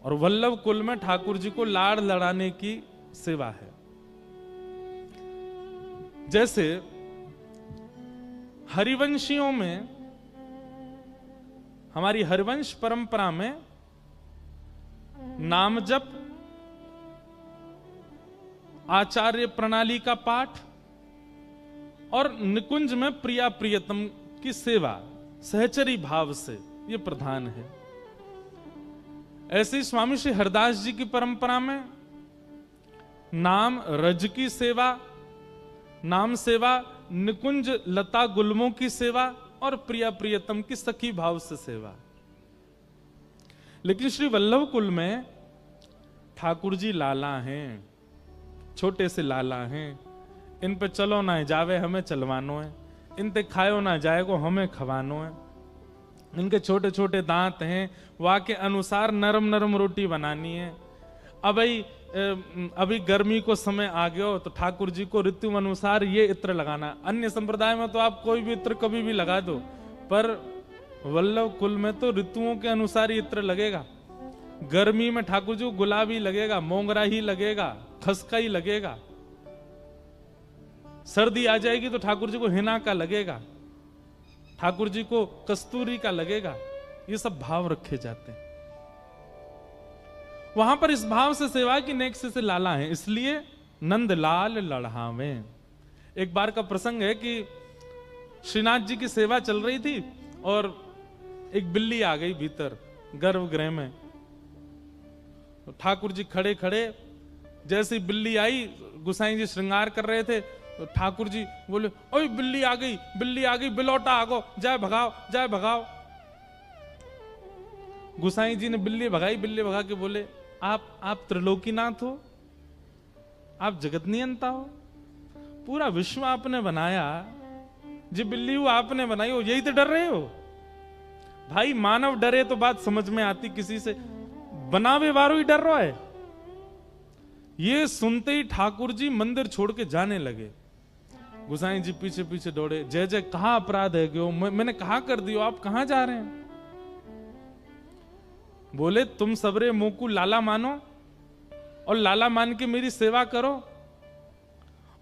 और वल्लभ कुल में ठाकुर जी को लाड़ लड़ाने की सेवा है। जैसे हरिवंशियों में, हमारी हरिवंश परंपरा में नाम जप, आचार्य प्रणाली का पाठ और निकुंज में प्रिया प्रियतम की सेवा सहचरी भाव से, यह प्रधान है। ऐसे ही स्वामी श्री हरदास जी की परंपरा में नाम रज की सेवा, नाम सेवा, निकुंज लता गुलमों की सेवा और प्रिया प्रियतम की सखी भाव से सेवा। लेकिन श्री वल्लभ कुल में ठाकुर जी लाला हैं, छोटे से लाला हैं। इन पे चलो ना जावे हमें चलवानो है, इन पे खायो ना जाएगो हमें खवानो है। इनके छोटे छोटे दांत हैं, वहाँ के अनुसार नरम नरम रोटी बनानी है। अभी गर्मी को समय आ गया हो तो ठाकुर जी को ऋतु अनुसार ये इत्र लगाना। अन्य संप्रदाय में तो आप कोई भी इत्र कभी भी लगा दो, पर वल्लभ कुल में तो ऋतुओं के अनुसार ये इत्र लगेगा। गर्मी में ठाकुर जी को गुलाबी लगेगा, मोगरा ही लगेगा, खसका ही लगेगा। सर्दी आ जाएगी तो ठाकुर जी को हिना का लगेगा, ठाकुर जी को कस्तूरी का लगेगा। ये सब भाव रखे जाते हैं वहां पर। इस भाव से सेवा की नेक से लाला है, इसलिए नंद लाल लड़ावे। एक बार का प्रसंग है कि श्रीनाथ जी की सेवा चल रही थी और एक बिल्ली आ गई भीतर गर्भगृह में। ठाकुर जी खड़े खड़े, जैसी बिल्ली आई, गुसाई जी श्रृंगार कर रहे थे तो ठाकुर जी बोले, ओए बिल्ली आ गई, बिल्ली आ गई, बिलौटा आगो, जाए भगाओ, जाए भगाओ। गुसाई जी ने बिल्ली भगाई, बिल्ली भगा के बोले, आप त्रिलोकीनाथ हो, आप जगत नियंता हो, पूरा विश्व आपने बनाया, जो बिल्ली वो आपने बनाई हो, यही तो डर रहे हो। भाई मानव डरे तो बात समझ में आती, किसी से बनावे वारो ही डर रहा है। ये सुनते ही ठाकुर जी मंदिर छोड़ के जाने लगे। गुसाई जी पीछे पीछे दौड़े, जय जय कहां अपराध है क्यों, मैंने कहां कर दियो, आप कहां जा रहे हैं? बोले तुम सबरे मुंह को लाला मानो और लाला मान के मेरी सेवा करो,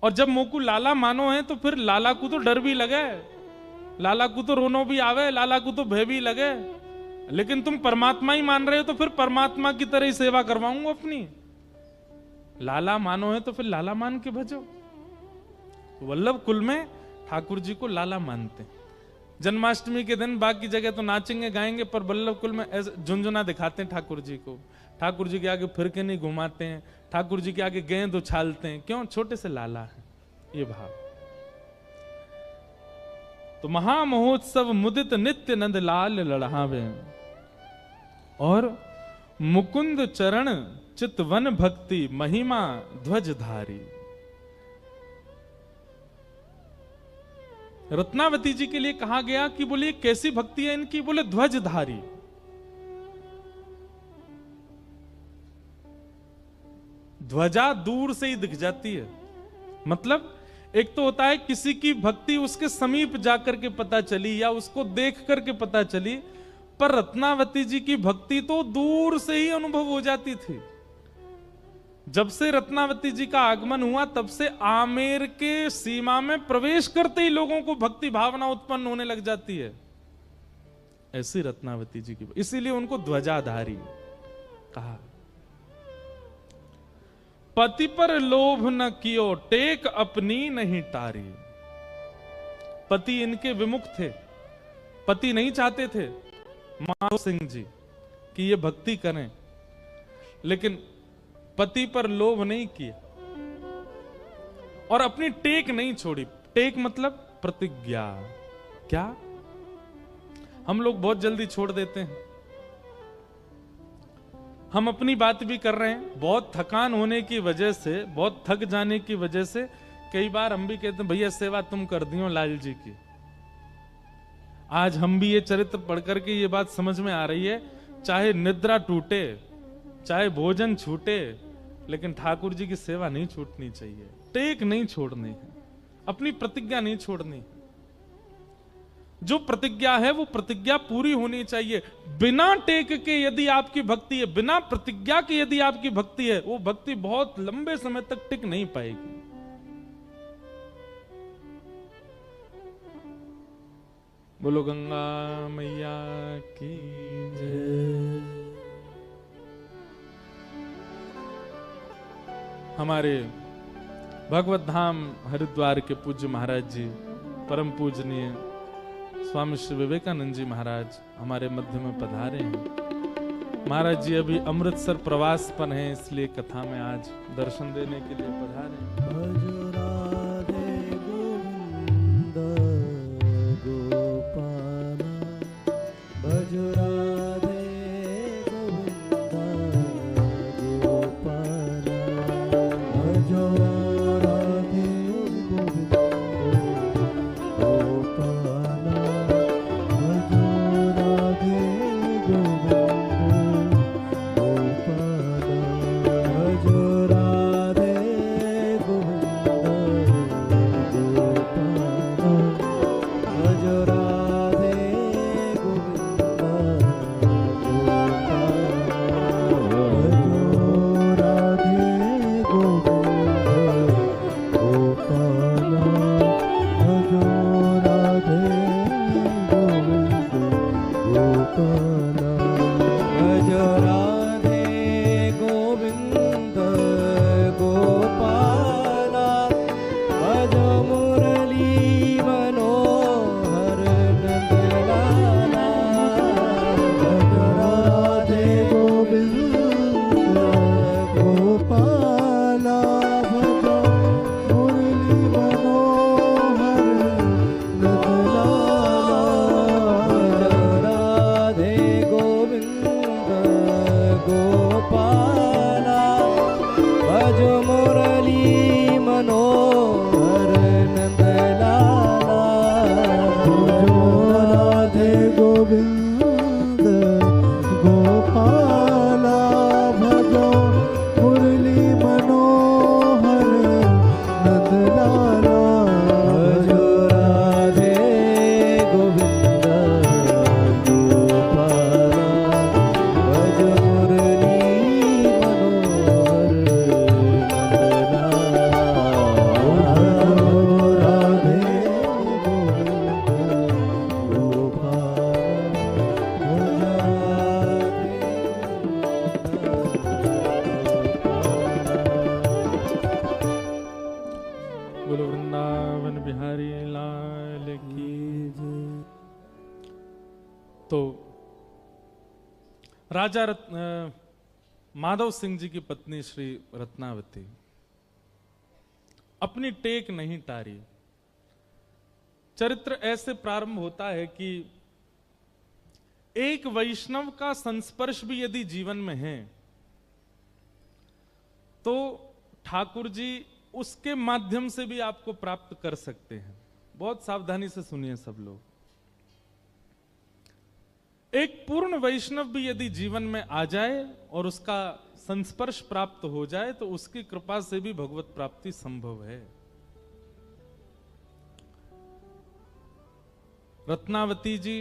और जब मुंह को लाला मानो है तो फिर लाला को तो डर भी लगे, लाला को तो रोनो भी आवे, लाला को तो भय भी लगे, लेकिन तुम परमात्मा ही मान रहे हो तो फिर परमात्मा की तरह ही सेवा करवाऊंगा अपनी। लाला मानो है तो फिर लाला मान के भजो। वल्लभ कुल में ठाकुर जी को लाला मानते। जन्माष्टमी के दिन बाकी जगह तो नाचेंगे गाएंगे, पर वल्लभ कुल में ऐसे झुंझुना दिखाते हैं ठाकुर जी को। ठाकुर जी के आगे फिरके नहीं घुमाते हैं, ठाकुर जी के आगे गेंद उछालते हैं। क्यों? छोटे से लाला है, ये भाव। तो महामहोत्सव मुदित नित्य नंद लाल लड़ावे, और मुकुंद चरण चितवन भक्ति महिमा ध्वजधारी। रत्नावती जी के लिए कहा गया कि बोले कैसी भक्ति है इनकी, बोले ध्वजधारी। ध्वजा दूर से ही दिख जाती है। मतलब एक तो होता है किसी की भक्ति उसके समीप जाकर के पता चली या उसको देख करके पता चली, पर रत्नावती जी की भक्ति तो दूर से ही अनुभव हो जाती थी। जब से रत्नावती जी का आगमन हुआ तब से आमेर के सीमा में प्रवेश करते ही लोगों को भक्ति भावना उत्पन्न होने लग जाती है। ऐसी रत्नावती जी की, इसीलिए उनको ध्वजाधारी कहा। पति पर लोभ न कियो, टेक अपनी नहीं टारी। पति इनके विमुख थे, पति नहीं चाहते थे माधो सिंह जी कि ये भक्ति करें, लेकिन पति पर लोभ नहीं किया और अपनी टेक नहीं छोड़ी। टेक मतलब प्रतिज्ञा। क्या? हम लोग बहुत जल्दी छोड़ देते हैं। हम अपनी बात भी कर रहे हैं, बहुत थकान होने की वजह से, बहुत थक जाने की वजह से कई बार हम भी कहते हैं भैया सेवा तुम कर दियो लाल जी की। आज हम भी ये चरित्र पढ़ करके ये बात समझ में आ रही है, चाहे निद्रा टूटे, चाहे भोजन छूटे, लेकिन ठाकुर जी की सेवा नहीं छूटनी चाहिए। टेक नहीं छोड़नी है, अपनी प्रतिज्ञा नहीं छोड़नी। जो प्रतिज्ञा है वो प्रतिज्ञा पूरी होनी चाहिए। बिना टेक के यदि आपकी भक्ति है, बिना प्रतिज्ञा के यदि आपकी भक्ति है, वो भक्ति बहुत लंबे समय तक टिक नहीं पाएगी। बोलो गंगा मैया की जय। हमारे भगवत धाम हरिद्वार के पूज्य महाराज जी, परम पूजनीय स्वामी श्री विवेकानंद जी महाराज हमारे मध्य में पधारे हैं। महाराज जी अभी अमृतसर प्रवास पर हैं, इसलिए कथा में आज दर्शन देने के लिए पधारे हैं। राजा माधव सिंह जी की पत्नी श्री रत्नावती अपनी टेक नहीं टारी। चरित्र ऐसे प्रारंभ होता है कि एक वैष्णव का संस्पर्श भी यदि जीवन में है तो ठाकुर जी उसके माध्यम से भी आपको प्राप्त कर सकते हैं। बहुत सावधानी से सुनिए सब लोग। एक पूर्ण वैष्णव भी यदि जीवन में आ जाए और उसका संस्पर्श प्राप्त हो जाए तो उसकी कृपा से भी भगवत प्राप्ति संभव है। रत्नावती जी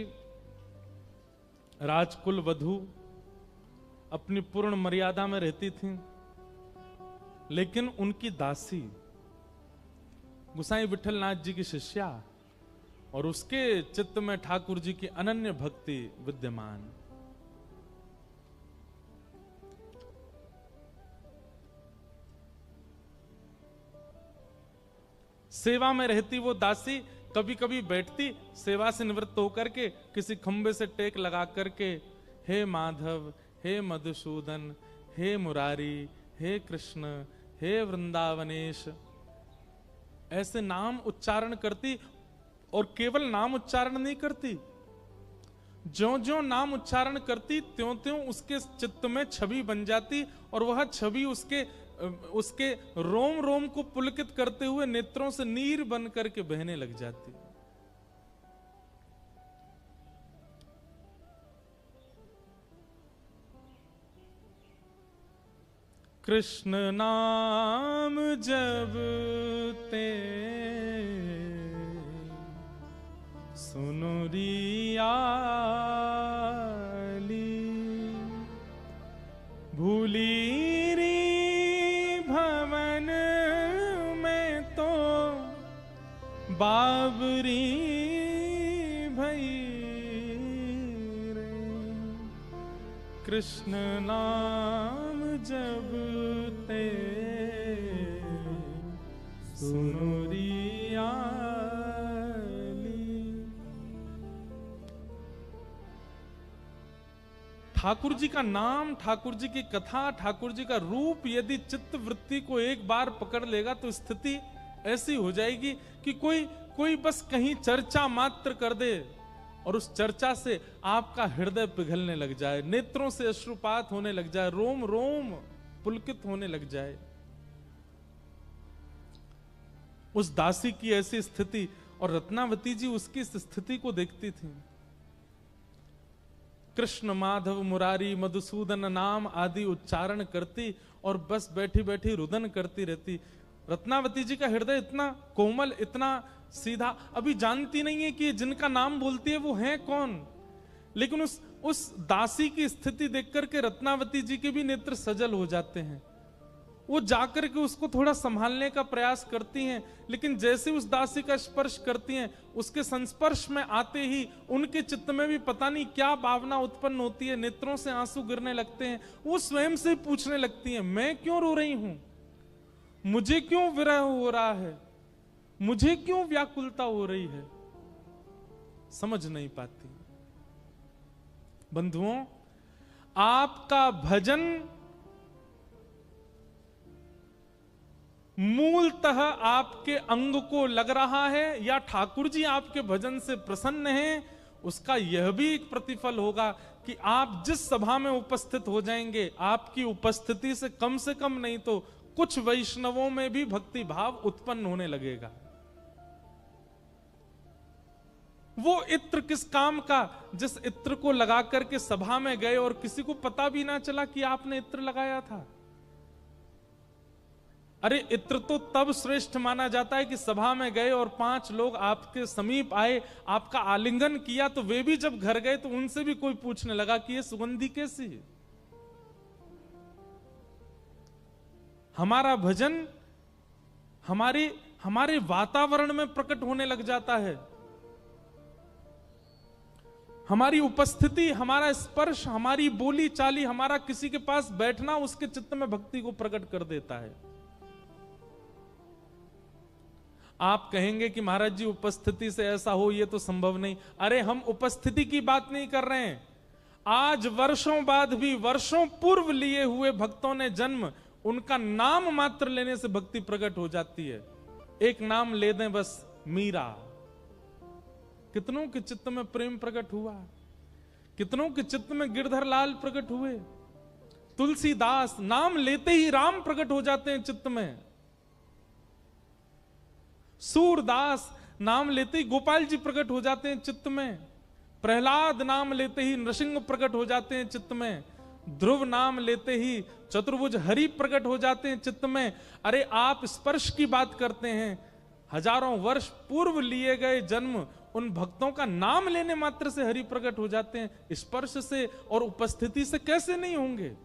राजकुल वधू अपनी पूर्ण मर्यादा में रहती थीं, लेकिन उनकी दासी गुसाई विठलनाथ जी की शिष्या और उसके चित्त में ठाकुर जी की अनन्य भक्ति विद्यमान। सेवा में रहती वो दासी कभी कभी बैठती, सेवा से निवृत्त होकर के किसी खंबे से टेक लगा करके हे माधव, हे मधुसूदन, हे मुरारी, हे कृष्ण, हे वृंदावनेश ऐसे नाम उच्चारण करती। और केवल नाम उच्चारण नहीं करती, ज्यों ज्यों नाम उच्चारण करती त्यों त्यों उसके चित्त में छवि बन जाती और वह छवि उसके रोम रोम को पुलकित करते हुए नेत्रों से नीर बन करके बहने लग जाती। कृष्ण नाम जब ते सुनो रियाली भूली री भवन में तो बाबरी भई रे। कृष्ण नाम जब ते सुनो रियाली। ठाकुर जी का नाम, ठाकुर जी की कथा, ठाकुर जी का रूप यदि चित्त वृत्ति को एक बार पकड़ लेगा तो स्थिति ऐसी हो जाएगी कि कोई बस कहीं चर्चा मात्र कर दे और उस चर्चा से आपका हृदय पिघलने लग जाए, नेत्रों से अश्रुपात होने लग जाए, रोम रोम पुलकित होने लग जाए। उस दासी की ऐसी स्थिति, और रत्नावती जी उसकी इस स्थिति को देखती थी। कृष्ण, माधव, मुरारी, मधुसूदन नाम आदि उच्चारण करती और बस बैठी बैठी रुदन करती रहती। रत्नावती जी का हृदय इतना कोमल, इतना सीधा, अभी जानती नहीं है कि जिनका नाम बोलती है वो है कौन, लेकिन उस दासी की स्थिति देख करके रत्नावती जी के भी नेत्र सजल हो जाते हैं। वो जाकर के उसको थोड़ा संभालने का प्रयास करती हैं, लेकिन जैसे उस दासी का स्पर्श करती हैं, उसके संस्पर्श में आते ही उनके चित्त में भी पता नहीं क्या भावना उत्पन्न होती है, नेत्रों से आंसू गिरने लगते हैं। वो स्वयं से पूछने लगती हैं, मैं क्यों रो रही हूं, मुझे क्यों विरह हो रहा है, मुझे क्यों व्याकुलता हो रही है, समझ नहीं पाती। बंधुओं, आपका भजन मूलतः आपके अंग को लग रहा है या ठाकुर जी आपके भजन से प्रसन्न हैं, उसका यह भी एक प्रतिफल होगा कि आप जिस सभा में उपस्थित हो जाएंगे, आपकी उपस्थिति से कम नहीं तो कुछ वैष्णवों में भी भक्ति भाव उत्पन्न होने लगेगा। वो इत्र किस काम का, जिस इत्र को लगा करके सभा में गए और किसी को पता भी ना चला कि आपने इत्र लगाया था। अरे इत्र तो तब श्रेष्ठ माना जाता है कि सभा में गए और 5 लोग आपके समीप आए, आपका आलिंगन किया, तो वे भी जब घर गए तो उनसे भी कोई पूछने लगा कि ये सुगंधी कैसी है। हमारा भजन हमारे वातावरण में प्रकट होने लग जाता है। हमारी उपस्थिति, हमारा स्पर्श, हमारी बोली चाली, हमारा किसी के पास बैठना उसके चित्त में भक्ति को प्रकट कर देता है। आप कहेंगे कि महाराज जी उपस्थिति से ऐसा हो, ये तो संभव नहीं। अरे हम उपस्थिति की बात नहीं कर रहे हैं, आज वर्षों बाद भी वर्षों पूर्व लिए हुए भक्तों ने जन्म, उनका नाम मात्र लेने से भक्ति प्रकट हो जाती है। एक नाम ले दें बस, मीरा, कितनों के चित्त में प्रेम प्रकट हुआ, कितनों के चित्त में गिरधर लाल प्रकट हुए। तुलसीदास, नाम लेते ही राम प्रकट हो जाते हैं चित्त में। सूरदास, नाम लेते ही गोपाल जी प्रकट हो जाते हैं चित्त में। प्रहलाद, नाम लेते ही नृसिंह प्रकट हो जाते हैं चित्त में। ध्रुव, नाम लेते ही चतुर्भुज हरि प्रकट हो जाते हैं चित्त में। अरे आप स्पर्श की बात करते हैं, हजारों वर्ष पूर्व लिए गए जन्म, उन भक्तों का नाम लेने मात्र से हरि प्रकट हो जाते हैं। स्पर्श से और उपस्थिति से कैसे नहीं होंगे?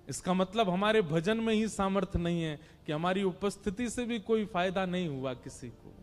इसका मतलब हमारे भजन में ही सामर्थ्य नहीं है कि हमारी उपस्थिति से भी कोई फायदा नहीं हुआ किसी को।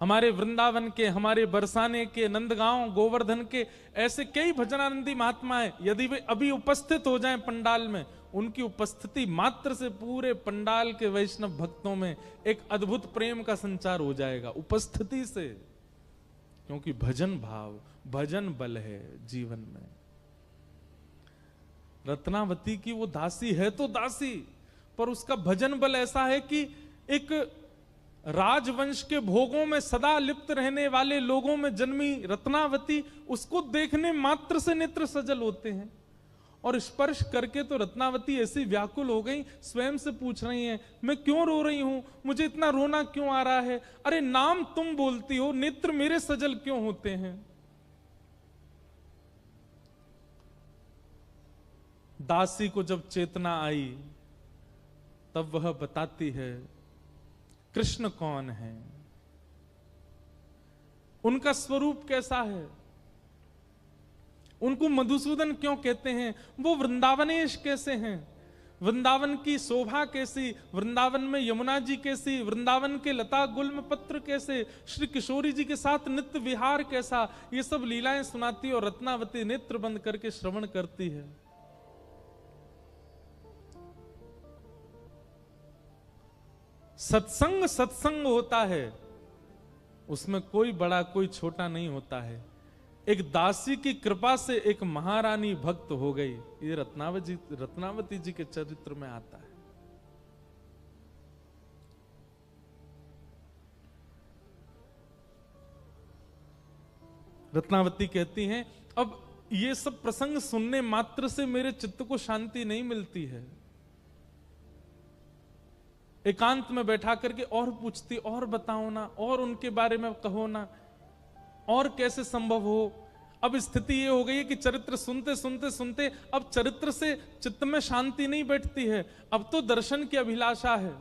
हमारे वृंदावन के, हमारे बरसाने के, नंदगांव, गोवर्धन के ऐसे कई भजनानंदी महात्मा हैं, यदि वे अभी उपस्थित हो जाएं पंडाल में, उनकी उपस्थिति मात्र से पूरे पंडाल के वैष्णव भक्तों में एक अद्भुत प्रेम का संचार हो जाएगा, उपस्थिति से। क्योंकि भजन भाव, भजन बल है जीवन में। रत्नावती की वो दासी है तो दासी, पर उसका भजन बल ऐसा है कि एक राजवंश के भोगों में सदा लिप्त रहने वाले लोगों में जन्मी रत्नावती, उसको देखने मात्र से नेत्र सजल होते हैं। और स्पर्श करके तो रत्नावती ऐसी व्याकुल हो गई, स्वयं से पूछ रही हैं, मैं क्यों रो रही हूं, मुझे इतना रोना क्यों आ रहा है? अरे नाम तुम बोलती हो, नेत्र मेरे सजल क्यों होते हैं? दासी को जब चेतना आई, तब वह बताती है कृष्ण कौन है, उनका स्वरूप कैसा है, उनको मधुसूदन क्यों कहते हैं, वो वृंदावनेश कैसे हैं, वृंदावन की शोभा कैसी, वृंदावन में यमुना जी कैसी, वृंदावन के लता गुल्म पत्र कैसे, श्री किशोरी जी के साथ नित्य विहार कैसा, ये सब लीलाएं सुनाती और रत्नावती नेत्र बंद करके श्रवण करती है। सत्संग सत्संग होता है, उसमें कोई बड़ा कोई छोटा नहीं होता है। एक दासी की कृपा से एक महारानी भक्त हो गई, ये रत्नावती जी के चरित्र में आता है। रत्नावती कहती हैं, अब ये सब प्रसंग सुनने मात्र से मेरे चित्त को शांति नहीं मिलती है। एकांत में बैठा करके और पूछती, और बताओ ना, और उनके बारे में कहो ना, और कैसे संभव हो। अब स्थिति ये हो गई है कि चरित्र सुनते सुनते सुनते अब चरित्र से चित्त में शांति नहीं बैठती है, अब तो दर्शन की अभिलाषा है।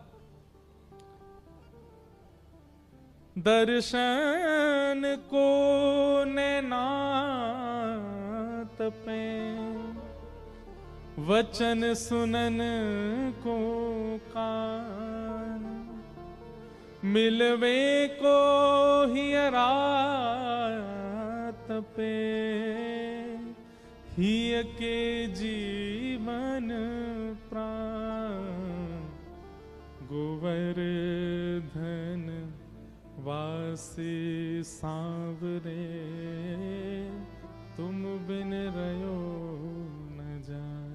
दर्शन को नैना तपे, वचन सुनन को कान, मिलवे को हियरा तपे, हिय के जीवन प्राण, गोवर्धन वासी सांवरे, तुम बिन रयो न जाए,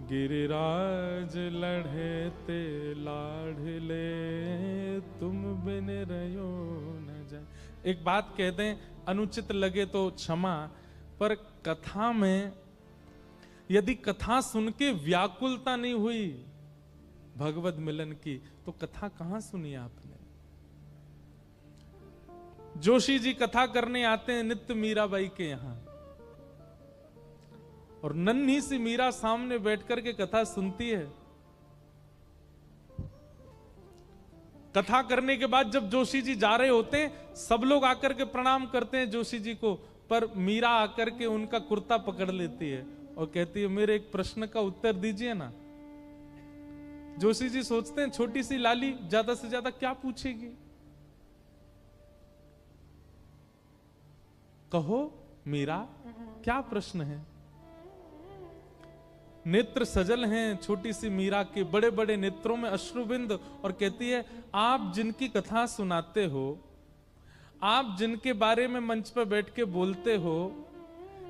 गिरिराज लढ़ेते लाढ़ले, तुम बिन रयो न जाए। एक बात कह दें, अनुचित लगे तो क्षमा, पर कथा में यदि कथा सुन के व्याकुलता नहीं हुई भगवत मिलन की, तो कथा कहां सुनी आपने? जोशी जी कथा करने आते हैं नित्य मीराबाई के यहां, और नन्ही सी मीरा सामने बैठ करके कथा सुनती है। कथा करने के बाद जब जोशी जी जा रहे होते हैं, सब लोग आकर के प्रणाम करते हैं जोशी जी को, पर मीरा आकर के उनका कुर्ता पकड़ लेती है और कहती है, मेरे एक प्रश्न का उत्तर दीजिए ना। जोशी जी सोचते हैं, छोटी सी लाली ज्यादा से ज्यादा क्या पूछेगी, कहो मीरा क्या प्रश्न है। नेत्र सजल हैं छोटी सी मीरा के, बड़े बड़े नेत्रों में अश्रुबिंद, और कहती है आप जिनकी कथा सुनाते हो, आप जिनके बारे में मंच पर बैठ के बोलते हो,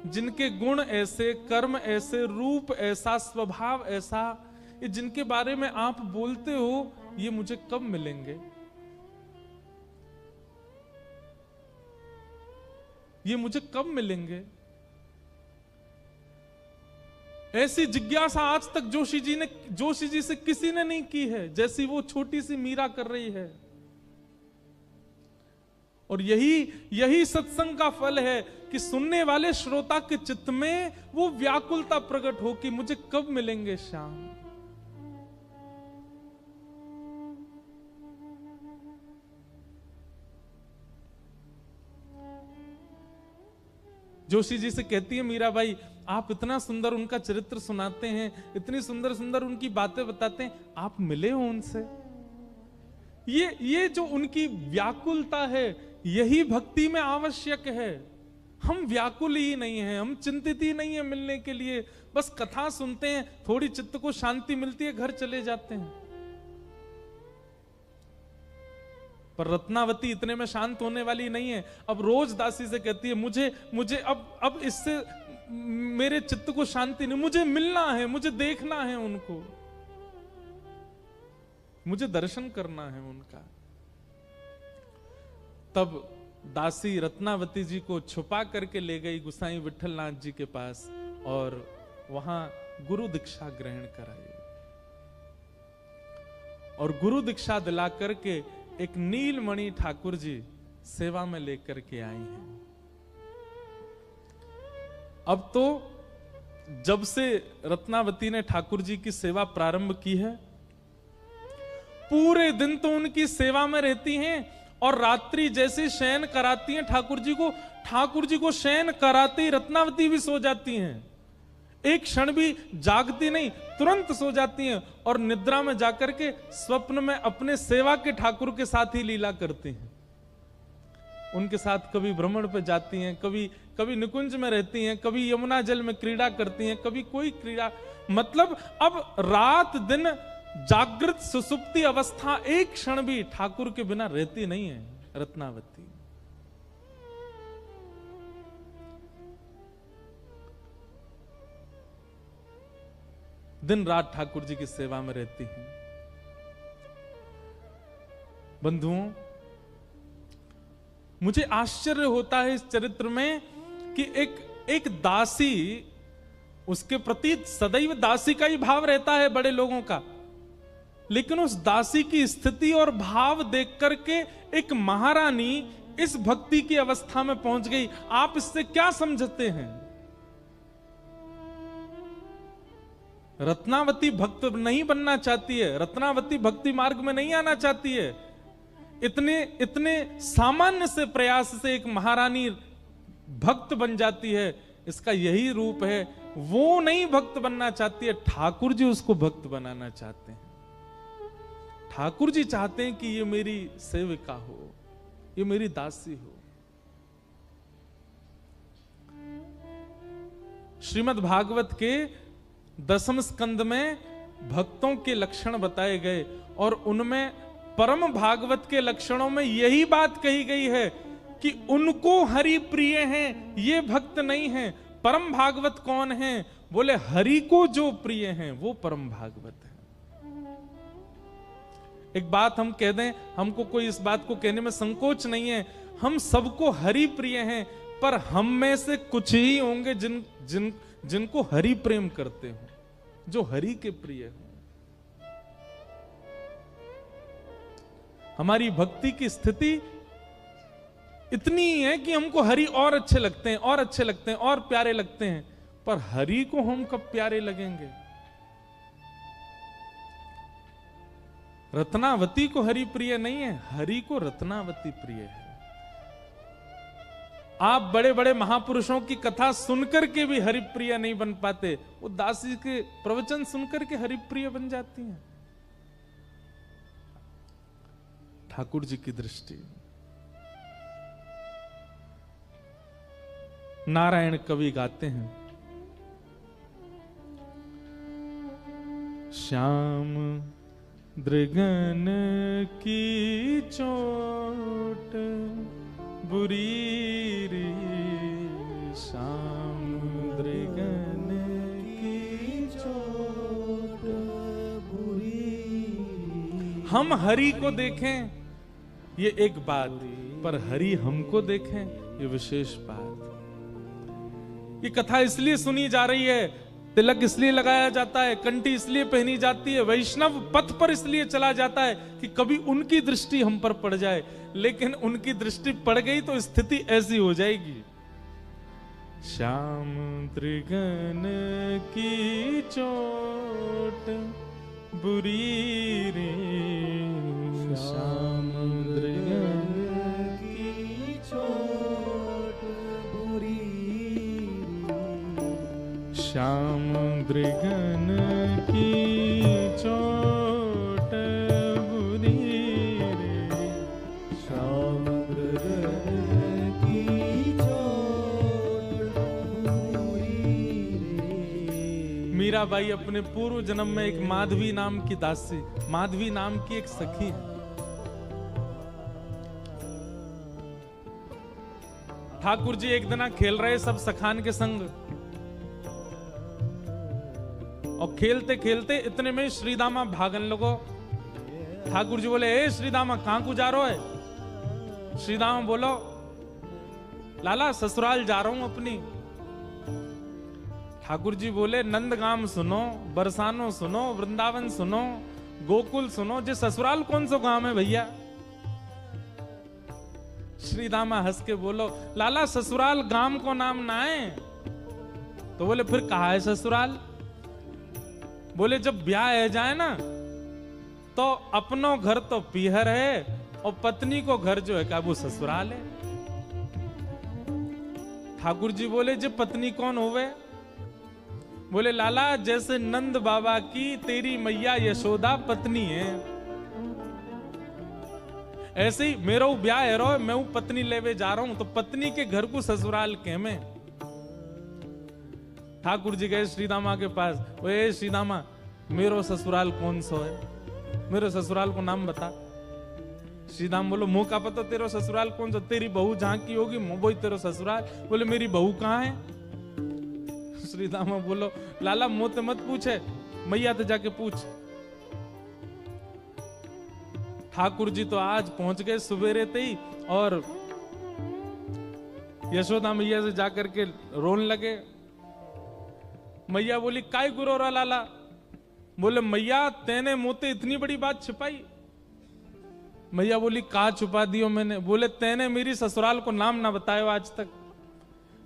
जिनके गुण ऐसे, कर्म ऐसे, रूप ऐसा, स्वभाव ऐसा, ये जिनके बारे में आप बोलते हो, ये मुझे कब मिलेंगे? ये मुझे कब मिलेंगे? ऐसी जिज्ञासा आज तक जोशी जी से किसी ने नहीं की है जैसी वो छोटी सी मीरा कर रही है। और यही सत्संग का फल है कि सुनने वाले श्रोता के चित्त में वो व्याकुलता प्रकट हो कि मुझे कब मिलेंगे श्याम। जोशी जी से कहती है मीरा बाई, आप इतना सुंदर उनका चरित्र सुनाते हैं, इतनी सुंदर सुंदर उनकी बातें बताते हैं, आप मिले हो उनसे? ये जो उनकी व्याकुलता है, यही भक्ति में आवश्यक है। हम व्याकुल ही नहीं हैं, हम चिंतित ही नहीं है मिलने के लिए, बस कथा सुनते हैं, थोड़ी चित्त को शांति मिलती है, घर चले जाते हैं। पर रत्नावती इतने में शांत होने वाली नहीं है। अब रोज दासी से कहती है मुझे अब इससे मेरे चित्त को शांति नहीं, मुझे मिलना है, मुझे देखना है उनको, मुझे दर्शन करना है उनका। तब दासी रत्नावती जी को छुपा करके ले गई गुसाई विठलनाथ जी के पास और वहां गुरु दीक्षा ग्रहण कराई। और गुरु दीक्षा दिला करके एक नीलमणि ठाकुर जी सेवा में लेकर के आई हैं। अब तो जब से रत्नावती ने ठाकुर जी की सेवा प्रारंभ की है, पूरे दिन तो उनकी सेवा में रहती हैं और रात्रि जैसे शयन कराती हैं ठाकुर जी को शयन कराती रत्नावती भी सो जाती हैं। एक क्षण भी जागती नहीं, तुरंत सो जाती हैं और निद्रा में जाकर के स्वप्न में अपने सेवा के ठाकुर के साथ ही लीला करती हैं। उनके साथ कभी भ्रमण पे जाती हैं, कभी निकुंज में रहती हैं, कभी यमुना जल में क्रीड़ा करती हैं, कभी कोई क्रीड़ा, मतलब अब रात दिन जागृत सुसुप्ति अवस्था एक क्षण भी ठाकुर के बिना रहती नहीं है रत्नावती। दिन रात ठाकुर जी की सेवा में रहती हैं। बंधुओं, मुझे आश्चर्य होता है इस चरित्र में कि एक दासी, उसके प्रति सदैव दासी का ही भाव रहता है बड़े लोगों का, लेकिन उस दासी की स्थिति और भाव देख करके एक महारानी इस भक्ति की अवस्था में पहुंच गई। आप इससे क्या समझते हैं? रत्नावती भक्त नहीं बनना चाहती है, रत्नावती भक्ति मार्ग में नहीं आना चाहती है। इतने सामान्य से प्रयास से एक महारानी भक्त बन जाती है, इसका यही रूप है। वो नहीं भक्त बनना चाहती है, ठाकुर जी उसको भक्त बनाना चाहते हैं। ठाकुर जी चाहते हैं कि ये मेरी सेविका हो, ये मेरी दासी हो। श्रीमद् भागवत के 10वें स्कंद में भक्तों के लक्षण बताए गए और उनमें परम भागवत के लक्षणों में यही बात कही गई है कि उनको हरि प्रिय हैं, ये भक्त नहीं हैं। परम भागवत कौन है? बोले हरि को जो प्रिय हैं वो परम भागवत है। एक बात हम कह दें, हमको कोई इस बात को कहने में संकोच नहीं है, हम सबको हरि प्रिय हैं, पर हम में से कुछ ही होंगे जिनको हरि प्रेम करते हो, जो हरि के प्रिय हो। हमारी भक्ति की स्थिति इतनी है कि हमको हरि और अच्छे लगते हैं, और अच्छे लगते हैं, और प्यारे लगते हैं, पर हरि को हम कब प्यारे लगेंगे? रत्नावती को हरि प्रिय नहीं है, हरि को रत्नावती प्रिय है। आप बड़े बड़े महापुरुषों की कथा सुनकर के भी हरिप्रिय नहीं बन पाते, वो दासी के प्रवचन सुनकर के हरिप्रिय बन जाती हैं। ठाकुर जी की दृष्टि। नारायण कवि गाते हैं, श्याम दृगन की चोट बुरी रे, श्याम दृगन की चोट बुरी। हम हरि को देखें ये एक बात, पर हरि हमको देखें ये विशेष बात। ये कथा इसलिए सुनी जा रही है, तिलक इसलिए लगाया जाता है, कंठी इसलिए पहनी जाती है, वैष्णव पथ पर इसलिए चला जाता है कि कभी उनकी दृष्टि हम पर पड़ जाए। लेकिन उनकी दृष्टि पड़ गई तो स्थिति ऐसी हो जाएगी। श्याम दृगन की चोट बुरी रे, श्याम दृगन की चोट बुरी, श्याम दृगन की चोट बुरी रे, श्याम दृगन की चोट बुरी रे। मीराबाई अपने पूर्व जन्म में एक माधवी नाम की दासी, माधवी नाम की एक सखी है। ठाकुर जी एक दिन खेल रहे सब सखान के संग, और खेलते खेलते इतने में श्रीदामा भागन लगो। ठाकुर जी बोले, ए श्रीदामा कहां को जा रहे है? श्रीदामा बोलो, लाला ससुराल जा रहा हूं अपनी। ठाकुर जी बोले, नंदगाम सुनो, बरसानो सुनो, वृंदावन सुनो, गोकुल सुनो, जे ससुराल कौन सा गांव है भैया? श्रीदामा हंस के बोलो, लाला ससुराल गांव को नाम ना है। तो बोले, फिर कहा है ससुराल? बोले, जब ब्याह है जाए ना तो अपनो घर तो पीहर है और पत्नी को घर जो है क्या वो ससुराल है। ठाकुर जी बोले, जे पत्नी कौन होवे? बोले, लाला जैसे नंद बाबा की तेरी मैया यशोदा पत्नी है, ऐसे ही मेरा ब्याह है रो, मैं हूं पत्नी लेवे जा रहा हूं, तो पत्नी के घर को ससुराल कह में। ठाकुर जी गए श्रीदामा के पास, ओए श्रीदामा मेरो ससुराल कौन सा है? मेरे ससुराल को नाम बता। श्रीदाम बोलो, मुंह का पता तेरा ससुराल कौन सा? तेरी बहू जहां की होगी वही तेरा ससुराल। बोले, मेरी बहू कहां है? श्रीदामा बोलो, लाला मुंह तो मत पूछे, मैया तो जाके पूछ। ठाकुर जी तो आज पहुंच गए सुबेरे ते ही, और यशोदा मैया से जाकर के रोन लगे। मैया बोली, काय गुरो रा लाला? बोले, मैया तेने मोते इतनी बड़ी बात छिपाई। मैया बोली, कहा छुपा दियो मैंने? बोले, तेने मेरी ससुराल को नाम ना बतायो आज तक।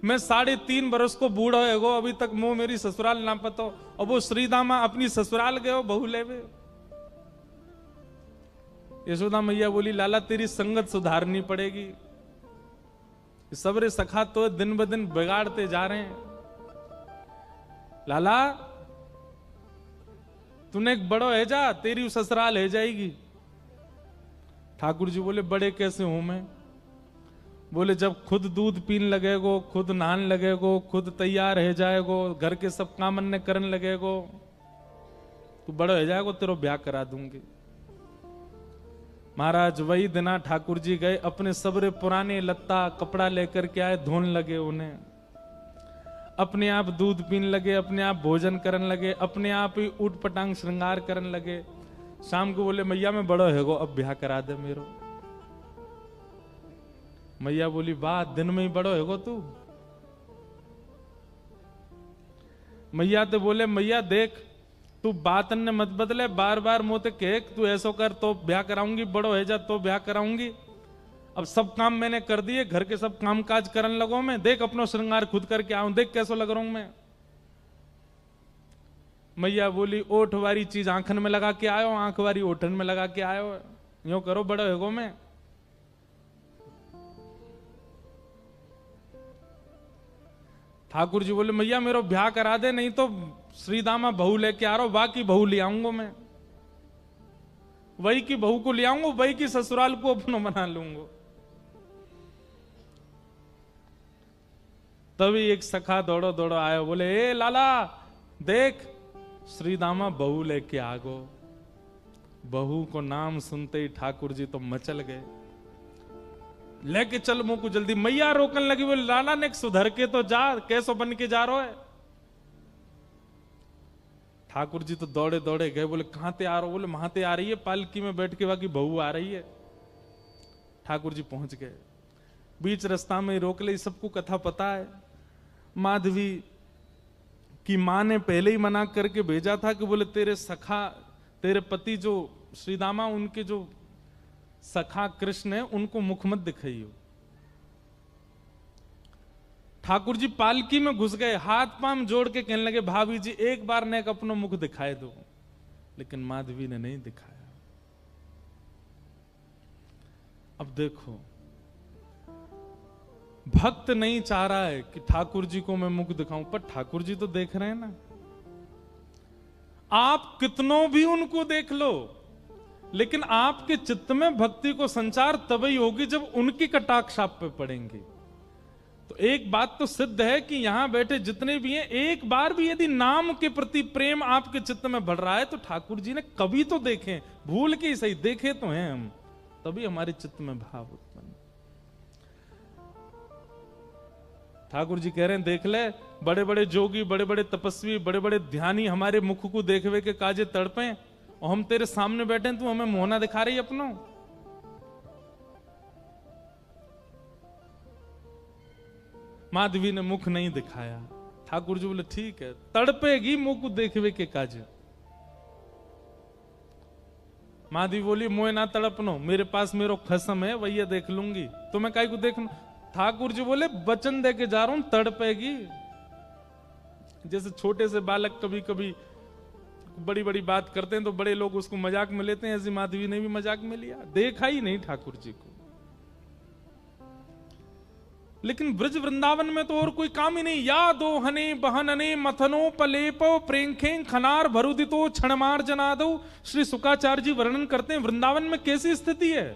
मैं 3.5 बरस को बूढ़ा है गो, अभी तक मो मेरी ससुराल ना पतो, और वो श्रीदामा अपनी ससुराल गए बहू लेवे। यशोदा मैया बोली, लाला तेरी संगत सुधारनी पड़ेगी, सबरे सखा तो दिन ब दिन बिगाड़ते जा रहे हैं। लाला तूने एक बड़ो है जा, तेरी ससुराल है जाएगी। ठाकुर जी बोले, बड़े कैसे हूं मैं? बोले, जब खुद दूध पीन लगेगो, खुद नहान लगेगो, खुद तैयार है जाएगो, घर के सब काम अन्य करने लगेगो, तू बड़ो है जाएगो, तेरो ब्याह करा दूंगी। महाराज वही दिना ठाकुर जी गए, अपने सबरे पुराने लत्ता कपड़ा लेकर के आए, धोने लगे उन्हें, अपने आप दूध पीने लगे, अपने आप भोजन करने लगे, अपने आप ही उठ पटांग श्रृंगार करने लगे। शाम को बोले, मैया मैं बड़ो है गो, अब ब्याह करा दे मेरो। मैया बोली, वाह दिन में ही बड़ो है गो तू। मैया तो बोले, मैया देख तू बात ने मत बदले, बार बार मोते कह तू ऐसो कर तो ब्याह कराऊंगी, बड़ो है जा तो ब्याह कराऊंगी। अब सब काम मैंने कर दिए, घर के सब काम काज करने लगो मैं, देख अपनो श्रृंगार खुद करके आऊं, देख कैसो लग रहा हूं मैं। मैया बोली, ओठ वाली चीज आंखन में लगा के आयो, आंख वाली ओठन में लगा के आयो, यूं करो बड़ो है गो मैं। ठाकुर जी बोले, मैया मेरो ब्याह करा दे, नहीं तो श्रीदामा बहू लेके आ रहा हूं, बाकी बहू ले आऊंगा मैं, वही की बहू को ले आऊंगा, वही की ससुराल को अपना बना लूंगा। तभी एक सखा दौड़ो दौड़ो आयो, बोले, ए लाला देख श्री दामा बहू लेके आ गो। बहू को नाम सुनते ही ठाकुर जी तो मचल गए, लेके चल मुंह को जल्दी। मैया रोकन लगी, बोले लाला ने सुधर के तो जा, कैसो बन के जा रहा है। ठाकुर जी तो दौड़े दौड़े गए, बोले कहां ते आ रहे हो? बोले वहां ते आ रही है, पालकी में बैठ के बाकी बहू आ रही है। ठाकुर जी पहुंच गए, बीच रास्ता में रोक ले, सबको कथा पता है। माधवी की मां ने पहले ही मना करके भेजा था कि बोले तेरे सखा, तेरे पति जो श्रीदामा, उनके जो सखा कृष्ण है, उनको मुख मत दिखाइयो। ठाकुर जी पालकी में घुस गए, हाथ पांव जोड़ के कहने लगे भाभी जी एक बार नेक अपनो मुख दिखाए दो, लेकिन माधवी ने नहीं दिखाया। अब देखो, भक्त नहीं चाह रहा है कि ठाकुर जी को मैं मुख दिखाऊं, पर ठाकुर जी तो देख रहे हैं ना। आप कितनों भी उनको देख लो, लेकिन आपके चित्त में भक्ति को संचार तभी होगी जब उनकी कटाक्ष आप पे पड़ेंगे। तो एक बात तो सिद्ध है कि यहां बैठे जितने भी हैं, एक बार भी यदि नाम के प्रति प्रेम आपके चित्त में बढ़ रहा है तो ठाकुर जी ने कभी तो देखे, भूल के ही सही देखे तो हैं हम, तभी हमारे चित्त में भाव उत्पन्न। ठाकुर जी कह रहे हैं देख ले, बड़े बड़े जोगी, बड़े बड़े तपस्वी, बड़े बड़े ध्यानी हमारे मुख को देखवे के काजे तड़पे, और हम तेरे सामने बैठे हैं, तू हमें मोहना दिखा रही अपनो। माधवी ने मुख नहीं दिखाया। ठाकुर जी बोले ठीक है, तड़पेगी मुख को देखवे के काजे। माधवी बोली मोए ना तड़पनो, मेरे पास मेरो खसम है, वही देख लूंगी, तो मैं काई को देखना। ठाकुर जी बोले वचन दे के जा रहा हूं, तड़पेगी। जैसे छोटे से बालक कभी कभी बड़ी बड़ी बात करते हैं तो बड़े लोग उसको मजाक में लेते हैं, ऐसी माधवी ने भी मजाक में लिया, देखा ही नहीं ठाकुर जी को। लेकिन ब्रज वृंदावन में तो और कोई काम ही नहीं। या दो हने बहनने मथनो पलेपो प्रेंखे खनार भरुदितो क्षणमार जनादो। श्री शुकाचार्य जी वर्णन करते हैं वृंदावन में कैसी स्थिति है।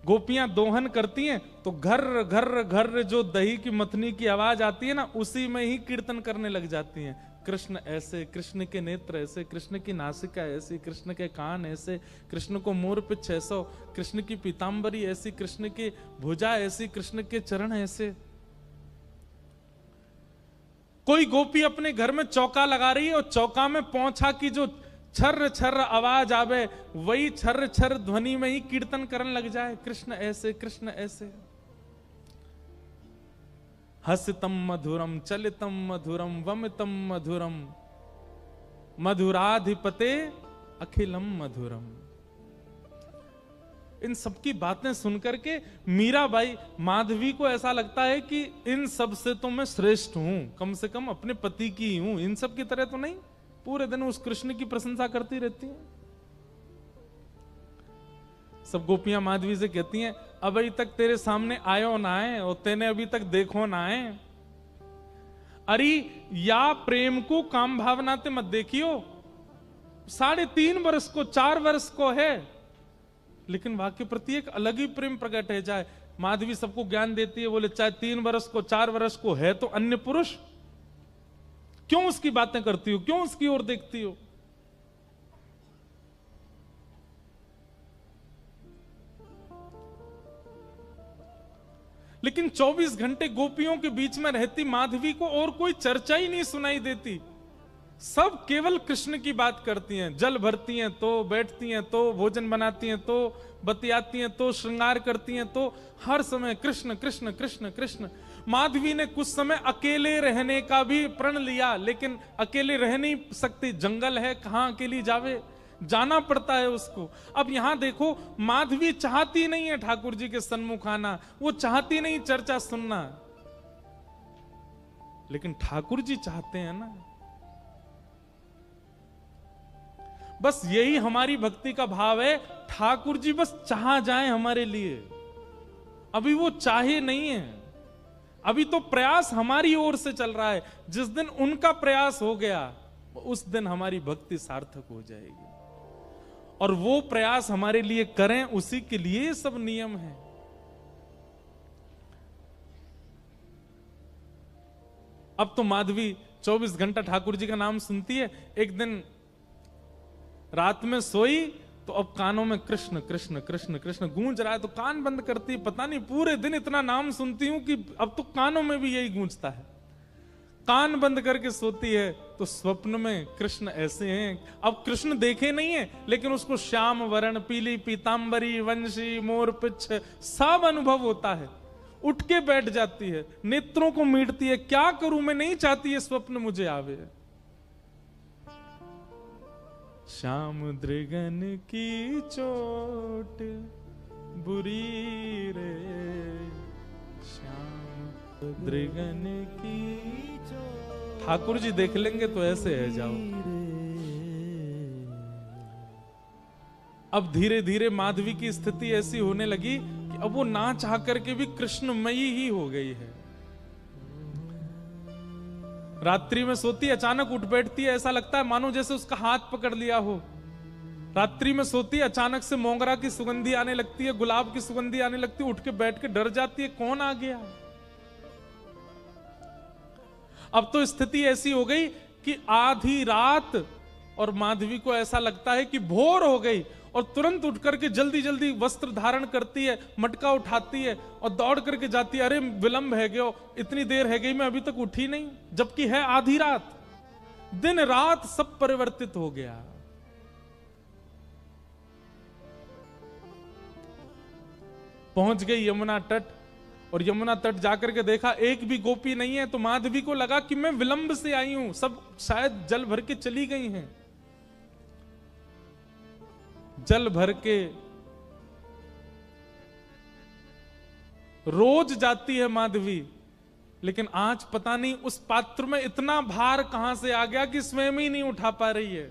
गोपियां दोहन करती हैं तो घर घर घर जो दही की मथनी की आवाज आती है ना, उसी में ही कीर्तन करने लग जाती हैं। कृष्ण ऐसे, कृष्ण के नेत्र ऐसे, कृष्ण की नासिका ऐसी, कृष्ण के कान ऐसे, कृष्ण को मोर पिछ ऐसा, कृष्ण की पीतांबरी ऐसी, कृष्ण की भुजा ऐसी, कृष्ण के चरण ऐसे। कोई गोपी अपने घर में चौका लगा रही है और चौका में पौंछा की जो छर्र छर्र आवाज आवे, वही छर्र छर्र ध्वनि में ही कीर्तन करने लग जाए, कृष्ण ऐसे, कृष्ण ऐसे। हसितम मधुरम चलितम मधुरम वमितम मधुरम मधुराधिपते अखिलम मधुरम। इन सबकी बातें सुनकर के मीराबाई, माधवी को ऐसा लगता है कि इन सब से तो मैं श्रेष्ठ हूं, कम से कम अपने पति की हूं, इन सब की तरह तो नहीं। पूरे दिन उस कृष्ण की प्रशंसा करती रहती हैं। सब गोपियां माधवी से कहती हैं अभी तक तेरे सामने आयो ना है और तेने अभी तक देखो ना है। अरे या प्रेम को काम भावना ते मत देखियो, 3.5 वर्ष को 4 वर्ष को है, लेकिन वाक्य प्रति एक अलग ही प्रेम प्रकट है। जाए माधवी सबको ज्ञान देती है, बोले चाहे 3 वर्ष को 4 वर्ष को है तो अन्य पुरुष, क्यों उसकी बातें करती हो, क्यों उसकी ओर देखती हो। लेकिन 24 घंटे गोपियों के बीच में रहती माधवी को और कोई चर्चा ही नहीं सुनाई देती। सब केवल कृष्ण की बात करती हैं, जल भरती हैं तो बैठती हैं तो भोजन बनाती हैं तो बतियाती हैं तो श्रृंगार करती हैं, तो हर समय कृष्ण कृष्ण कृष्ण कृष्ण। माधवी ने कुछ समय अकेले रहने का भी प्रण लिया, लेकिन अकेले रह नहीं सकती, जंगल है, कहां अकेली जावे, जाना पड़ता है उसको। अब यहां देखो माधवी चाहती नहीं है ठाकुर जी के सन्मुख आना, वो चाहती नहीं चर्चा सुनना, लेकिन ठाकुर जी चाहते हैं ना। बस यही हमारी भक्ति का भाव है, ठाकुर जी बस चाह जाए हमारे लिए। अभी वो चाहे नहीं है, अभी तो प्रयास हमारी ओर से चल रहा है। जिस दिन उनका प्रयास हो गया उस दिन हमारी भक्ति सार्थक हो जाएगी, और वो प्रयास हमारे लिए करें, उसी के लिए सब नियम है। 24 घंटे गोपियों के बीच में रहती माधवी को और कोई चर्चा ही नहीं सुनाई देती। सब केवल कृष्ण की बात करती हैं, जल भरती हैं तो बैठती हैं तो भोजन बनाती हैं तो श्रृंगार करती हैं तो हर समय कृष्ण कृष्ण कृष्ण। माधवी ने कुछ समय अकेले रहने का भी प्रण लिया, लेकिन अकेले रहने ही सकती, जंगल है, कहां अकेली जावे, जाना पड़ता है उसको। अब यहां देखो माधवी चाहती नहीं है ठाकुर जी के सन्मुख आना, वो चाहती नहीं चर्चा सुनना, लेकिन ठाकुर जी चाहते हैं ना। अब तो माधवी 24 घंटा ठाकुर जी का नाम सुनती है। एक दिन रात में सोई तो अब कानों में कृष्ण कृष्ण कृष्ण कृष्ण गूंज रहा है, तो कान बंद करती है। पता नहीं पूरे दिन इतना नाम सुनती हूं कि अब तो कानों में भी यही गूंजता है। कान बंद करके सोती है तो स्वप्न में कृष्ण ऐसे हैं। अब कृष्ण देखे नहीं है, लेकिन उसको श्याम वर्ण, पीली पीतांबरी, वंशी, मोर पिच्छ सब अनुभव होता है। उठ के बैठ जाती है, नेत्रों को मीटती है, क्या करूं मैं, नहीं चाहती है स्वप्न मुझे आवे। श्याम दृगन की चोट बुरी रे, श्याम दृगन की चोट। ठाकुर जी देख लेंगे तो ऐसे है जाओ। अब धीरे धीरे माधवी की स्थिति ऐसी होने लगी कि अब वो ना चाह करके भी कृष्णमयी ही हो गई है। रात्रि में सोती, अचानक उठ बैठती है, ऐसा लगता है मानो जैसे उसका हाथ पकड़ लिया हो। रात्रि में सोती, अचानक से मोगरा की सुगंधी आने लगती है, गुलाब की सुगंधी आने लगती है, उठ के बैठ के डर जाती है, कौन आ गया। अब तो स्थिति ऐसी हो गई कि आधी रात और माधवी को ऐसा लगता है कि भोर हो गई, और तुरंत उठ करके जल्दी जल्दी वस्त्र धारण करती है, मटका उठाती है और दौड़ करके जाती है। अरे विलंब है गयो, इतनी देर है गई, मैं अभी तक उठी नहीं, जबकि है आधी रात। दिन रात सब परिवर्तित हो गया। पहुंच गई यमुना तट, और यमुना तट जाकर के देखा एक भी गोपी नहीं है। तो माधवी को लगा कि मैं विलंब से आई हूं, सब शायद जल भर के चली गई हैं। जल भर के रोज जाती है माधवी, लेकिन आज पता नहीं उस पात्र में इतना भार कहां से आ गया कि स्वयं ही नहीं उठा पा रही है।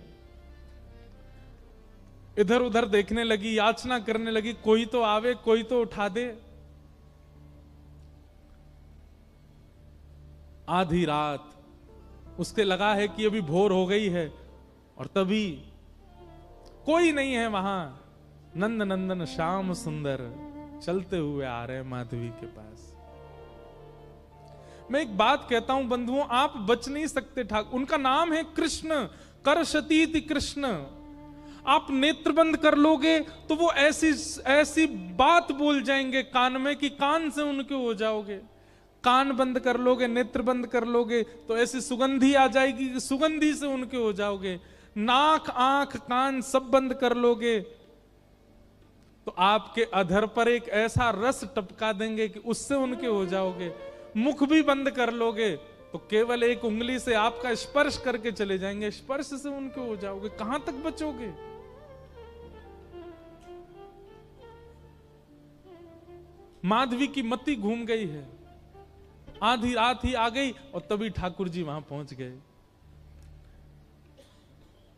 इधर उधर देखने लगी, याचना करने लगी, कोई तो आवे, कोई तो उठा दे। आधी रात उसके लगा है कि अभी भोर हो गई है, और तभी कोई नहीं है वहां। नंद नंदन श्याम सुंदर चलते हुए आ रहे हैं माधवी के पास। मैं एक बात कहता हूं बंधुओं, आप बच नहीं सकते ठाकुर। उनका नाम है कृष्ण, करशतीति कृष्ण। आप नेत्र बंद कर लोगे तो वो ऐसी ऐसी बात बोल जाएंगे कान में कि कान से उनके हो जाओगे। कान बंद कर लोगे, नेत्र बंद कर लोगे तो ऐसी सुगंधी आ जाएगी कि सुगंधी से उनके हो जाओगे। नाक, आंख, कान सब बंद कर लोगे तो आपके अधर पर एक ऐसा रस टपका देंगे कि उससे उनके हो जाओगे। मुख भी बंद कर लोगे तो केवल एक उंगली से आपका स्पर्श करके चले जाएंगे, स्पर्श से उनके हो जाओगे। कहां तक बचोगे। माधवी की मति घूम गई है। आधी रात ही आ गई और तभी ठाकुर जी वहां पहुंच गए।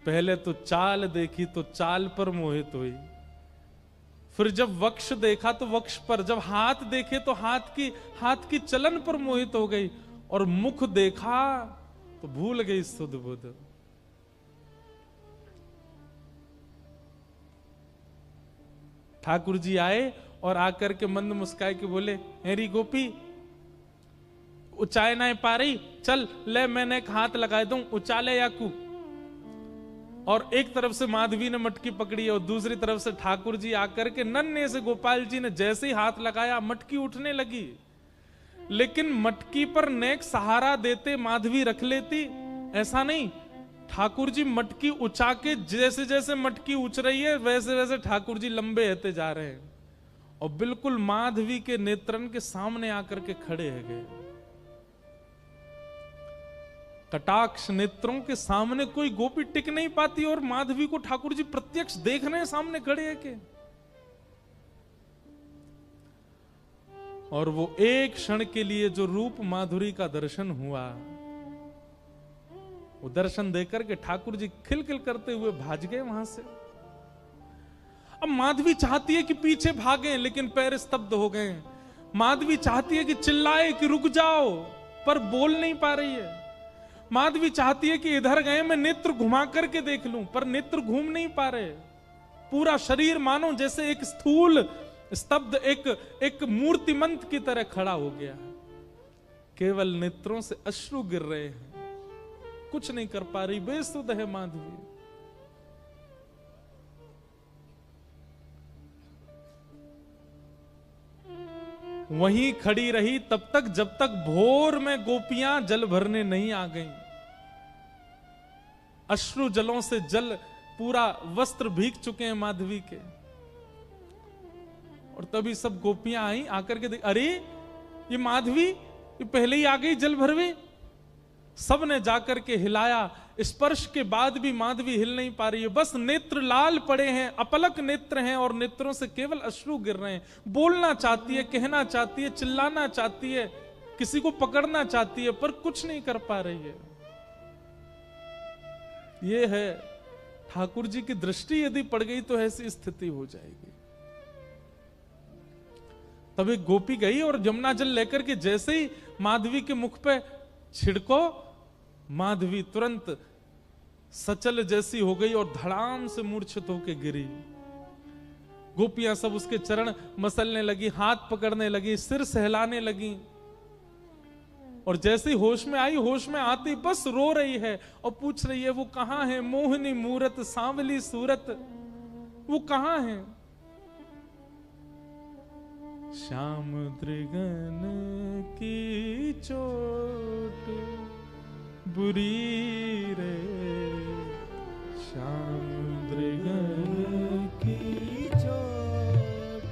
पहले तो चाल देखी तो चाल पर मोहित हुई, फिर जब वक्ष देखा तो वक्ष पर, जब हाथ देखे तो हाथ की चलन पर मोहित हो गई, और मुख देखा तो भूल गई सुध बुध। ठाकुर जी आए और आकर के मंद मुस्काए के बोले, हेरी गोपी उचाए ना पा रही, चल ले मैंने एक हाथ लगा दूं, उचाले याकू। और एक तरफ से माधवी ने मटकी पकड़ी और दूसरी तरफ से ठाकुर जी आकर के नन्हे से गोपाल जी ने जैसे ही हाथ लगाया मटकी उठने लगी। लेकिन मटकी पर नेक सहारा देते माधवी रख लेती, ऐसा नहीं। ठाकुर जी मटकी उछा के, जैसे जैसे मटकी उछ रही है वैसे वैसे ठाकुर जी लंबे होते जा रहे हैं, और बिल्कुल माधवी के नेत्रन के सामने आकर के खड़े है गए। कटाक्ष नेत्रों के सामने कोई गोपी टिक नहीं पाती, और माधवी को ठाकुर जी प्रत्यक्ष देख रहे हैं, सामने खड़े हैं के। और वो एक क्षण के लिए जो रूप माधुरी का दर्शन हुआ, वो दर्शन देकर के ठाकुर जी खिलखिल करते हुए भाग गए वहां से। अब माधवी चाहती है कि पीछे भागें, लेकिन पैर स्तब्ध हो गए। माधवी चाहती है कि चिल्लाए कि रुक जाओ, पर बोल नहीं पा रही है। माधवी चाहती है कि इधर गए मैं नेत्र घुमा करके देख लूं, पर नेत्र घूम नहीं पा रहे। पूरा शरीर मानो जैसे एक स्थूल स्तब्ध एक मूर्तिमंत की तरह खड़ा हो गया। केवल नेत्रों से अश्रु गिर रहे हैं, कुछ नहीं कर पा रही, बेसुध है माधवी। वहीं खड़ी रही तब तक जब तक भोर में गोपियां जल भरने नहीं आ गईं। अश्रु जलों से जल पूरा वस्त्र भीग चुके हैं माधवी के। और तभी सब गोपियां आई, आकर के देख, अरे ये माधवी ये पहले ही आ गई जल भरवे। सब ने जाकर के हिलाया, स्पर्श के बाद भी माधवी हिल नहीं पा रही है, बस नेत्र लाल पड़े हैं, अपलक नेत्र हैं और नेत्रों से केवल अश्रु गिर रहे हैं। बोलना चाहती है, कहना चाहती है, चिल्लाना चाहती है, किसी को पकड़ना चाहती है, पर कुछ नहीं कर पा रही है। ये है ठाकुर जी की दृष्टि यदि पड़ गई तो ऐसी स्थिति हो जाएगी। तब एक गोपी गई और यमुना जल लेकर के जैसे ही माधवी के मुख पे छिड़को, माधवी तुरंत सचल जैसी हो गई और धड़ाम से मूर्छित होकर गिरी। गोपियां सब उसके चरण मसलने लगी, हाथ पकड़ने लगी, सिर सहलाने लगी। और जैसे ही होश में आई, होश में आती बस रो रही है और पूछ रही है वो कहां है, मोहनी मूरत सांवली सूरत, वो कहां है। श्याम दृगन की चोट बुरी रे, श्याम दृगन की चोट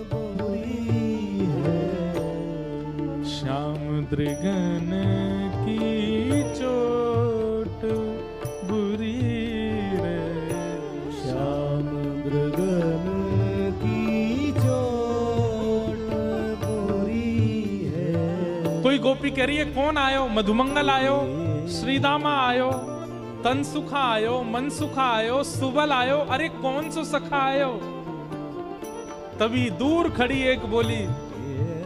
बुरी है, श्याम दृगन की चोट बुरी रे, श्याम दृगन की चोट बुरी है। कोई गोपी कह रही है कौन आयो, मधुमंगल आयो, श्रीदामा आयो, तन सुखा आयो, मन सुखा आयो, सुबल आयो, अरे कौन सो सखा आयो। तभी दूर खड़ी एक बोली,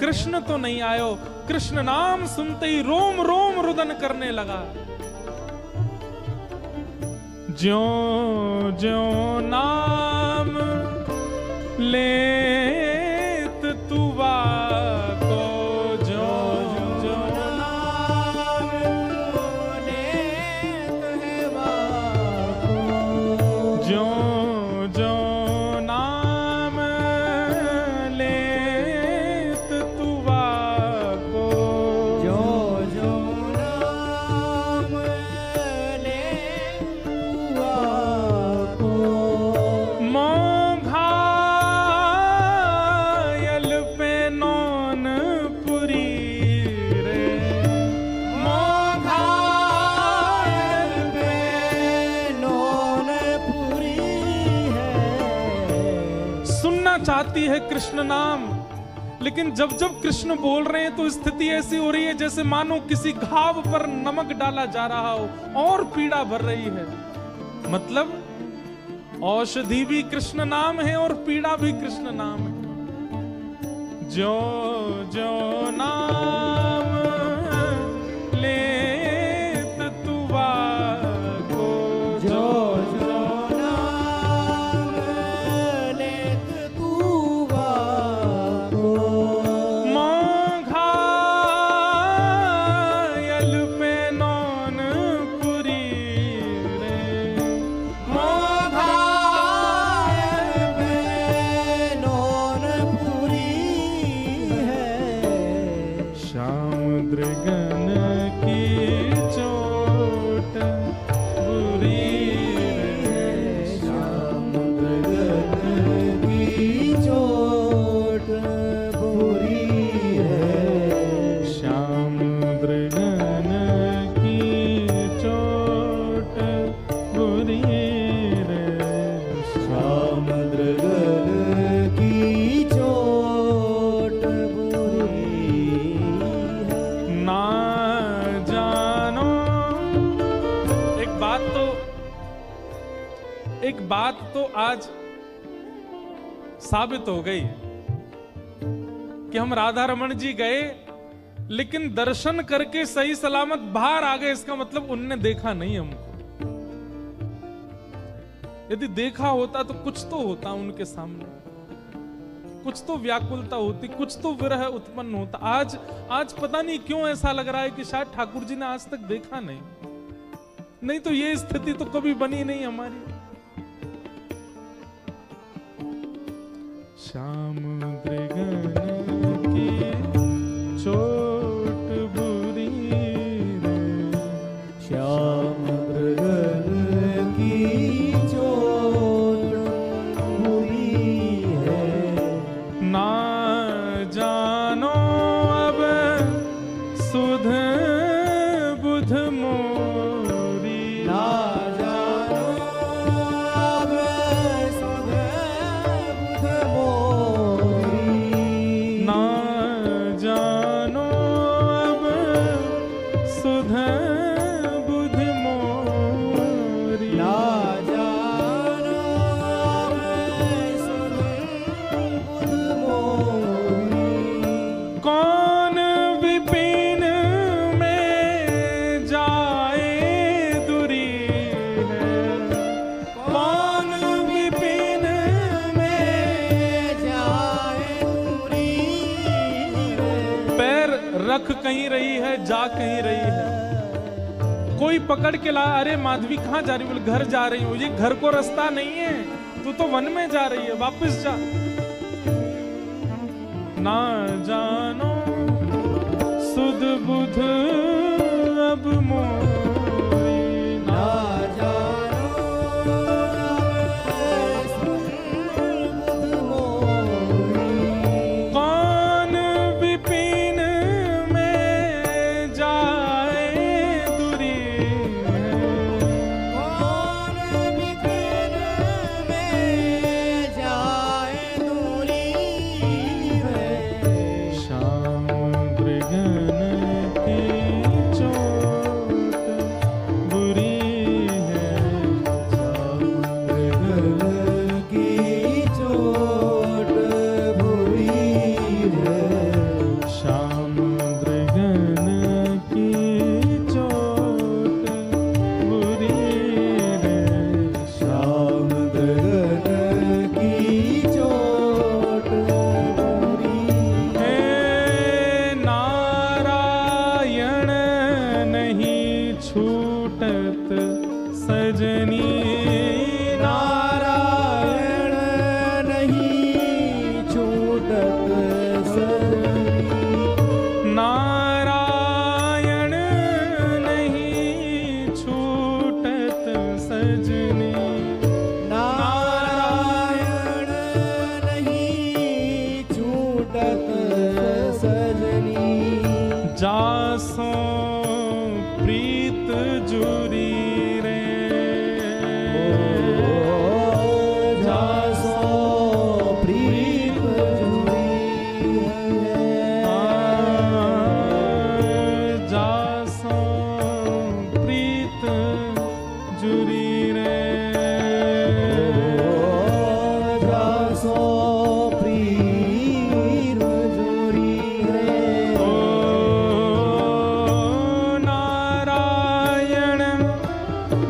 कृष्ण तो नहीं आयो। कृष्ण नाम सुनते ही रोम रोम रुदन करने लगा। ज्यों ज्यों नाम लेत तुवा को, ज्यों ज्यों ज्यों ज्यों नाम लेत तुवा को, ज्यों ज्यों नाम लेत तुवा को, मोघायल पे नौन पुरी रे, मोघायल पे नौन पुरी है। सुनना चाहती है कृष्ण नाम, लेकिन जब जब कृष्ण बोल रहे हैं तो स्थिति ऐसी हो रही है जैसे मानो किसी घाव पर नमक डाला जा रहा हो और पीड़ा भर रही है। मतलब औषधि भी कृष्ण नाम है और पीड़ा भी कृष्ण नाम है। जो जो नाम लेत तुवा को, जो जो नाम लेत तुवा को, मोघायल पे नौन पुरी रे, मोघायल पे नौन पुरी है। श्याम दृगन की चोट बुरी रे, श्याम दृगन की चोट बुरी है। श्याम दृगन की चोट बुरी रे, श्याम दृगन की चोट बुरी है। ना जानो। एक बात तो आज साबित हो गई कि हम राधा रमन जी गए लेकिन दर्शन करके सही सलामत बाहर आ गए। इसका मतलब उनने देखा नहीं हमको। यदि देखा होता तो कुछ तो होता उनके सामने। कुछ तो व्याकुलता होती, कुछ तो विरह उत्पन्न होता। आज पता नहीं क्यों ऐसा लग रहा है कि शायद ठाकुर जी ने आज तक देखा नहीं तो ये स्थिति तो कभी बनी नहीं हमारी। श्याम मृगन की चोट बुरी रे, श्याम मृगन की चोट बुरी है। ना जानो अब सुध बुध मोरी, ना जानो अब सुध बुध मोरी, ना जानो अब सुध बुध मोरी, ना जानो अब सुध बुध मोरी। कौन विपिन में जाए दूरी है, कौन विपिन में जाए दूरी है। पैर रख कहीं रही है, जा कहीं रही है। कोई पकड़ के ला, अरे माधवी कहाँ जा रही? बोले घर जा रही हूँ। ये घर को रास्ता नहीं है, तू तो वन में जा रही है, वापस जा। ना जानो सुध बुध अब मोरी, ना जानो अब सुध बुध मोरी। कौन विपिन में जाए दूरी है, कौन विपिन में जाए दूरी है। श्याम मृगन की चोट बुरी है, श्याम मृगन की चोट बुरी है। श्याम मृगन की चोट बुरी है। श्याम मृगन की चोट बुरी है। हे नारायण नहीं छूटत सजनी, नारायण नहीं छूटत सजनी। नारायण नहीं छूटत सजनी, नारायण नहीं छूटत सजनी। जासो प्रीत जुरी रे, जासो प्रीत जुरी है। जासो प्रीत जुरी रे, जासो प्रीत जुरी है। ओ नारायण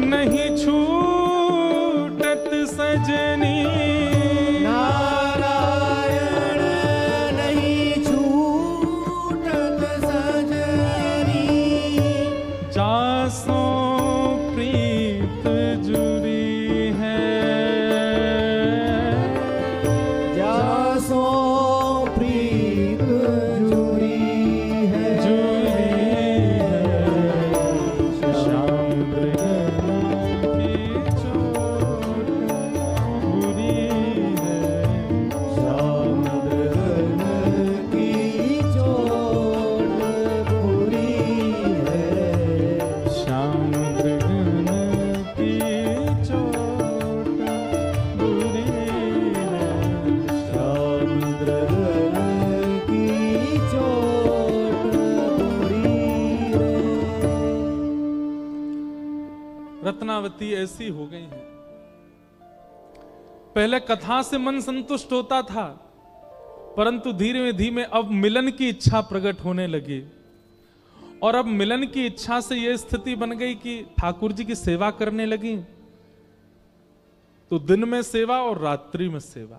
नहीं छूटत सजनी, नारायण नहीं छूटत सजनी। जासो प्रीत जुरी है, जासो प्रीत जुरी है। श्याम मृगन की चोट बुरी है, श्याम मृगन की चोट बुरी है। श्याम मृगन की चोट बुरी है। श्याम मृगन की चोट बुरी है। रत्नावती ऐसी हो गई है। पहले कथा से मन संतुष्ट होता था, परंतु धीरे धीरे अब मिलन की इच्छा प्रकट होने लगी। और अब मिलन की इच्छा से यह स्थिति बन गई कि ठाकुर जी की सेवा करने लगी, तो दिन में सेवा और रात्रि में सेवा।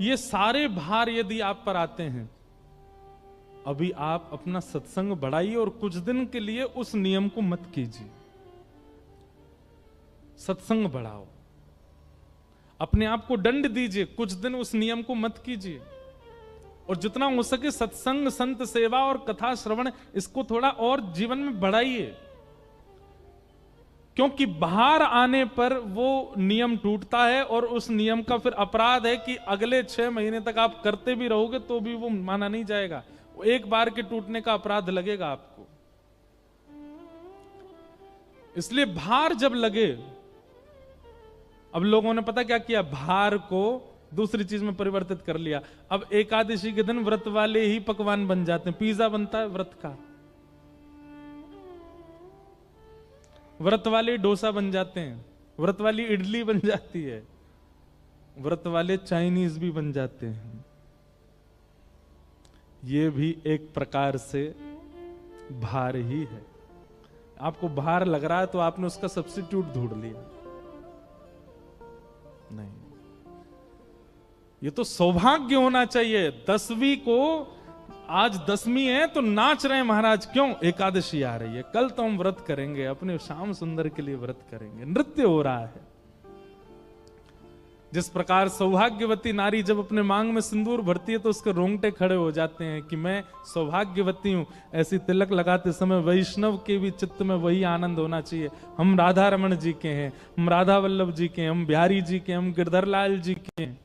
ये सारे भार यदि आप पर आते हैं, अभी आप अपना सत्संग बढ़ाइए और कुछ दिन के लिए उस नियम को मत कीजिए। सत्संग बढ़ाओ, अपने आप को दंड दीजिए, कुछ दिन उस नियम को मत कीजिए, और जितना हो सके सत्संग, संत सेवा और कथा श्रवण, इसको थोड़ा और जीवन में बढ़ाइए। क्योंकि बाहर आने पर वो नियम टूटता है, और उस नियम का फिर अपराध है कि अगले 6 महीने तक आप करते भी रहोगे तो भी वो माना नहीं जाएगा। वो एक बार के टूटने का अपराध लगेगा आपको। इसलिए भार जब लगे, अब लोगों ने पता क्या किया, भार को दूसरी चीज में परिवर्तित कर लिया। अब एकादशी के दिन व्रत वाले ही पकवान बन जाते हैं। पिज्जा बनता है व्रत का, व्रत वाले डोसा बन जाते हैं, व्रत वाली इडली बन जाती है, व्रत वाले चाइनीज भी बन जाते हैं। ये भी एक प्रकार से भार ही है। आपको भार लग रहा है तो आपने उसका सब्स्टिट्यूट ढूंढ लिया। नहीं, ये तो सौभाग्य होना चाहिए। 10वीं को, आज 10वीं है तो नाच रहे हैं महाराज, क्यों? एकादशी आ रही है, कल तो हम व्रत करेंगे, अपने श्याम सुंदर के लिए व्रत करेंगे, नृत्य हो रहा है। जिस प्रकार सौभाग्यवती नारी जब अपने मांग में सिंदूर भरती है तो उसके रोंगटे खड़े हो जाते हैं कि मैं सौभाग्यवती हूं, ऐसी तिलक लगाते समय वैष्णव के भी चित्त में वही आनंद होना चाहिए। हम राधा रमन जी के हैं, हम राधा वल्लभ जी के हैं, हम बिहारी जी के, हम गिरधर लाल जी के हैं,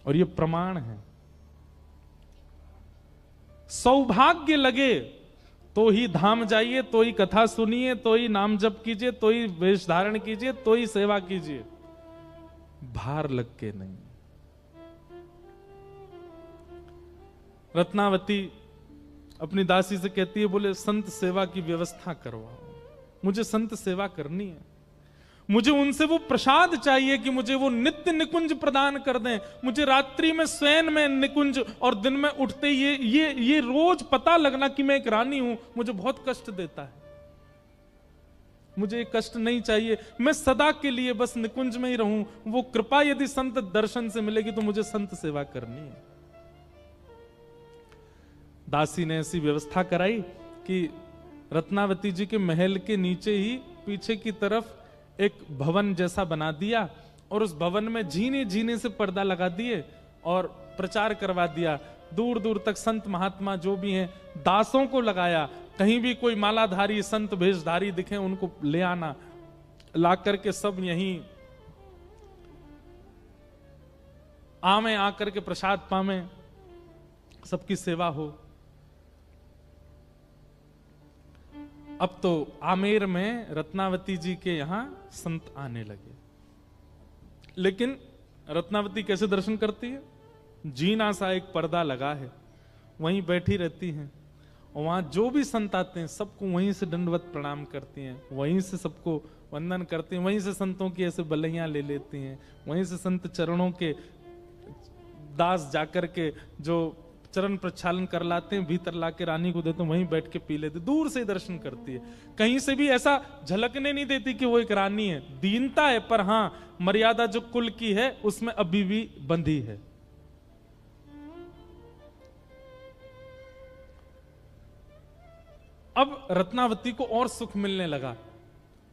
और ये प्रमाण है। सौभाग्य लगे तो ही धाम जाइए, तो ही कथा सुनिए, तो ही नाम जप कीजिए, तो ही वेश धारण कीजिए, तो ही सेवा कीजिए, भार लग के नहीं। रत्नावती अपनी दासी से कहती है, बोले संत सेवा की व्यवस्था करवाओ, मुझे संत सेवा करनी है, मुझे उनसे वो प्रसाद चाहिए कि मुझे वो नित्य निकुंज प्रदान कर दें, मुझे रात्रि में स्वयं में निकुंज और दिन में उठते ये रोज पता लगना कि मैं एक रानी हूं, मुझे बहुत कष्ट देता है। मुझे ये कष्ट नहीं चाहिए, मैं सदा के लिए बस निकुंज में ही रहूं। वो कृपा यदि संत दर्शन से मिलेगी तो मुझे संत सेवा करनी है। दासी ने ऐसी व्यवस्था कराई कि रत्नावती जी के महल के नीचे ही पीछे की तरफ एक भवन जैसा बना दिया, और उस भवन में झीने झीने से पर्दा लगा दिए और प्रचार करवा दिया। दूर दूर तक संत महात्मा जो भी हैं, दासों को लगाया, कहीं भी कोई मालाधारी संत भेषधारी दिखे उनको ले आना, ला करके सब यहीं आमे, आकर के प्रसाद पामे, सबकी सेवा हो। अब तो आमेर में रत्नावती जी के यहां संत आने लगे। लेकिन रत्नावती कैसे दर्शन करती है? जीना सा एक पर्दा लगा है, वहीं बैठी रहती हैं, और वहां जो भी संत आते हैं सबको वहीं से दंडवत प्रणाम करती हैं, वहीं से सबको वंदन करती हैं, वहीं से संतों की ऐसे बलैया ले लेती हैं, वहीं से संत चरणों के दास जाकर के जो चरण प्रक्षालन कर लाते हैं, भीतर लाके रानी को देते हैं, वहीं बैठ के पी लेते, दूर से दर्शन करती है। कहीं से भी ऐसा झलकने नहीं देती कि वो एक रानी है। दीनता है, पर हां मर्यादा जो कुल की है उसमें अभी भी बंधी है। अब रत्नावती को और सुख मिलने लगा।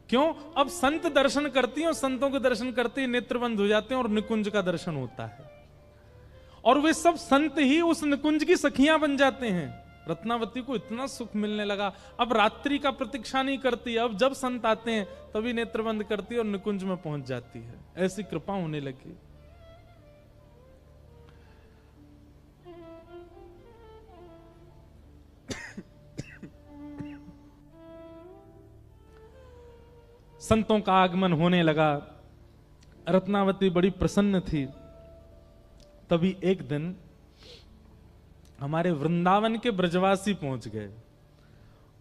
क्यों? अब संत दर्शन करती हैं, और संतों के दर्शन करते ही नेत्र बंद हो जाते हैं और निकुंज का दर्शन होता है, और वे सब संत ही उस निकुंज की सखियां बन जाते हैं। रत्नावती को इतना सुख मिलने लगा, अब रात्रि का प्रतीक्षा नहीं करती, अब जब संत आते हैं तभी नेत्र बंद करती है और निकुंज में पहुंच जाती है। ऐसी कृपा होने लगी। संतों का आगमन होने लगा, रत्नावती बड़ी प्रसन्न थी। तभी एक दिन हमारे वृंदावन के ब्रजवासी पहुंच गए,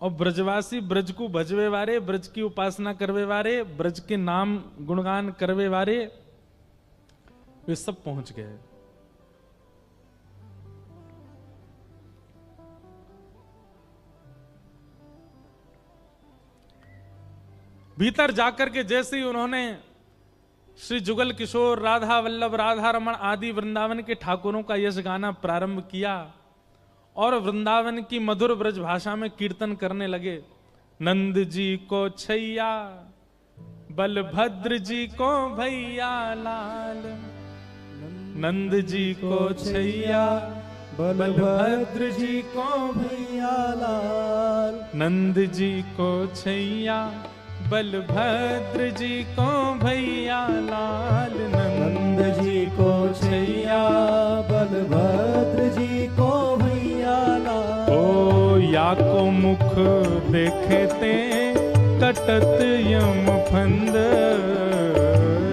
और ब्रजवासी ब्रज को भजवे वारे, ब्रज की उपासना करवे वारे, ब्रज के नाम गुणगान करवे वारे, वे सब पहुंच गए। भीतर जाकर के जैसे ही उन्होंने श्री जुगल किशोर, राधा वल्लभ, राधा रमण आदि वृंदावन के ठाकुरों का यश गाना प्रारंभ किया और वृंदावन की मधुर ब्रज भाषा में कीर्तन करने लगे। नंद जी को छैया, बलभद्र जी को भैया लाल। नंद जी को छैया, बलभद्र जी को भैया लाल। नंद जी को छैया, बलभद्र जी को भैया लाल। नंद जी को छैया, बलभद्र जी को भैया लाल। ओ या को मुख देखे ते कटत यम फंद।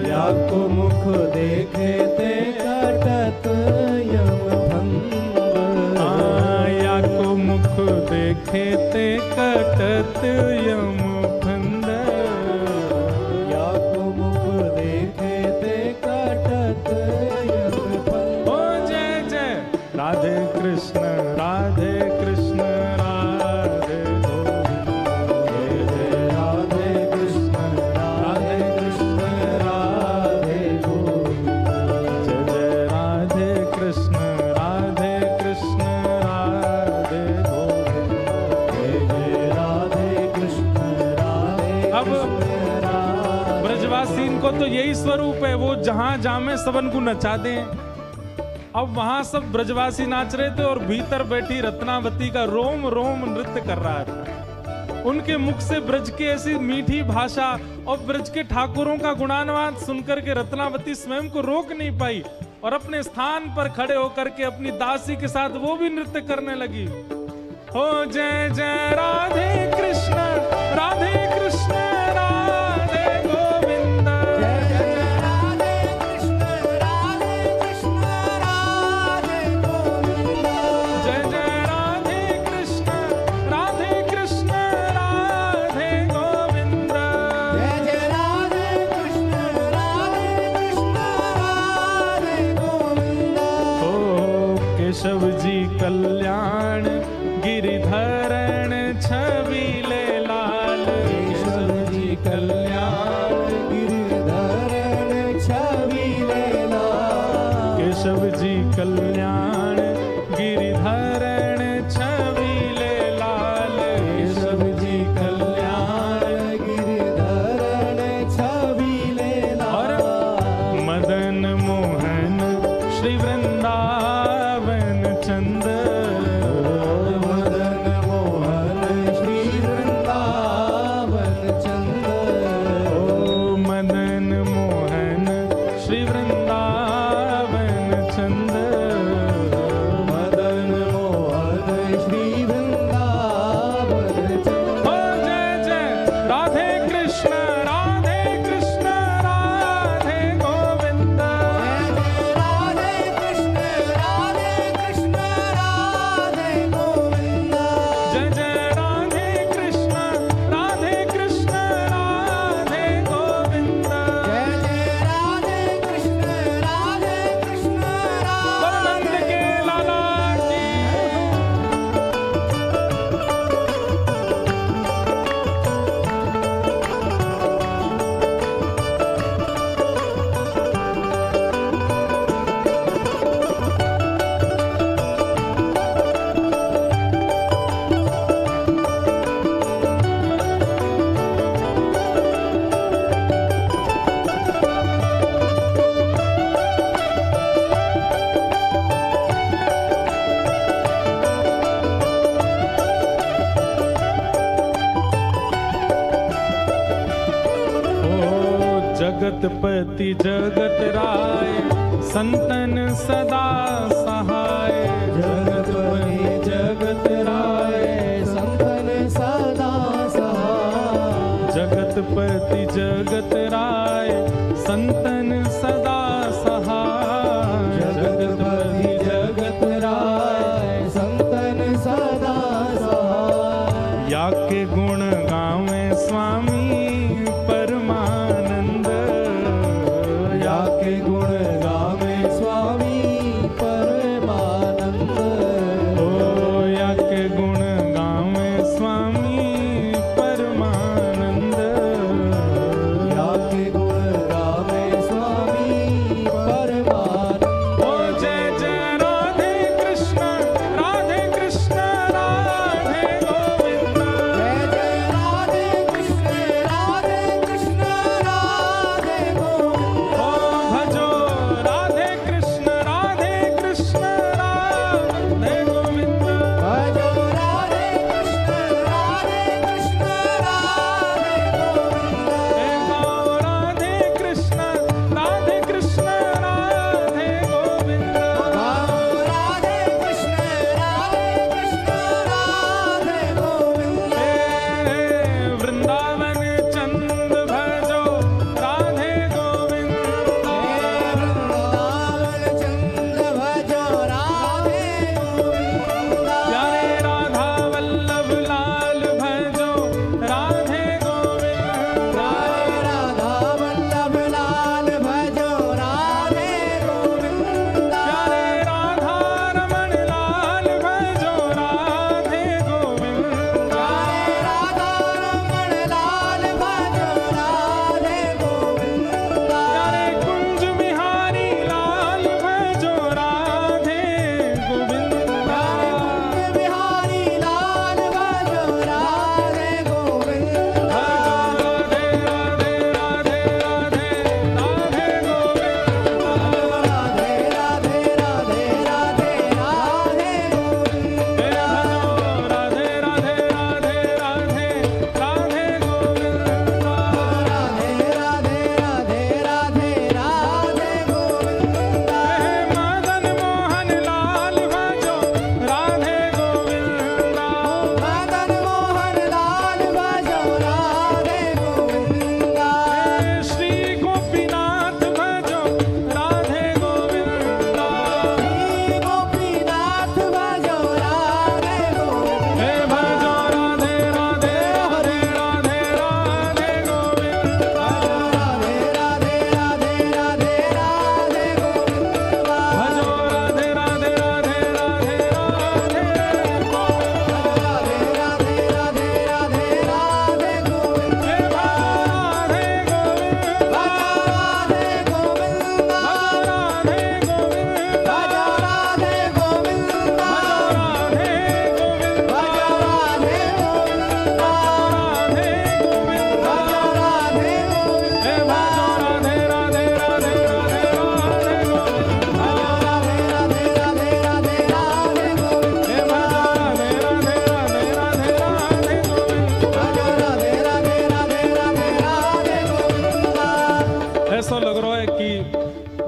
या को मुख देखे ते कटत यम फंद। या को मुख देखे ते कटत यम फंद। या को मुख देखे ते कटत यम फंद। ओ जय जय राधे कृष्ण, राधे कृष्ण, राधे गोविंद। जय जय राधे कृष्ण, राधे कृष्ण, राधे गोविंद। जय जय राधे कृष्ण, राधे कृष्ण, राधे गोविंद। जय जय राधे कृष्ण, राधे अब कृष्ण, राधे। ब्रजवासीन को तो यही स्वरूप है, वो जहां जामे सबन को नचा दें। अब वहां सब ब्रजवासी नाच रहे थे और भीतर बैठी रत्नावती का रोम रोम नृत्य कर रहा था। उनके मुख से ब्रज की ऐसी मीठी भाषा और ब्रज के ठाकुरों का गुणानुवाद सुनकर के रत्नावती स्वयं को रोक नहीं पाई और अपने स्थान पर खड़े होकर के अपनी दासी के साथ वो भी नृत्य करने लगी। हो जय जय राधे कृष्ण, राधे कृष्ण, राधे गोविंद। जय जय राधे कृष्ण, राधे कृष्ण, राधे गोविंद। जय जय राधे कृष्ण, राधे कृष्ण, राधे गोविंद। जय जय राधे कृष्ण, राधे कृष्ण, राधे गोविंद। ओ केशव जी कल्याण गिरिधरण छबीले लाल। केशव जी कल्याण गिरिधरण छबीले लाल। केशव जी कल्याण गिरिधरण छबीले लाल। केशव जी कल्याण गिरिधरण छबीले और लाल। मदन मोहन श्री वृंदावन चंद। मदन मोहन श्री वृंदावन चंद। ओ मदन मोहन श्री वृंदावन चंद। मदन मोहन श्री वृंदावन चंद। ओ जय जय राधे कृष्ण, राधे कृष्ण, राधे गोविंद। राधे कृष्ण, राधे कृष्ण, राधे गोविंद। जय जय राधे कृष्ण, राधे कृष्ण, राधे गोविंद। जय जय राधे कृष्ण, राधे कृष्ण, परनंद राधे के लाला की। जगतपति जगत राय संतन सदा सहाय। जगतपति जगत राय संतन सदा सहाय। जगतपति जगत राय संतन सदा सहाय। जगतपति जगत राय संतन सदा सहाय। या के गुण गावे स्वामी परमानंद। या के गुण गावे स्वामी परमानंद। ओ या के गुण गावे स्वामी परमानंद। या के गुण गावे स्वामी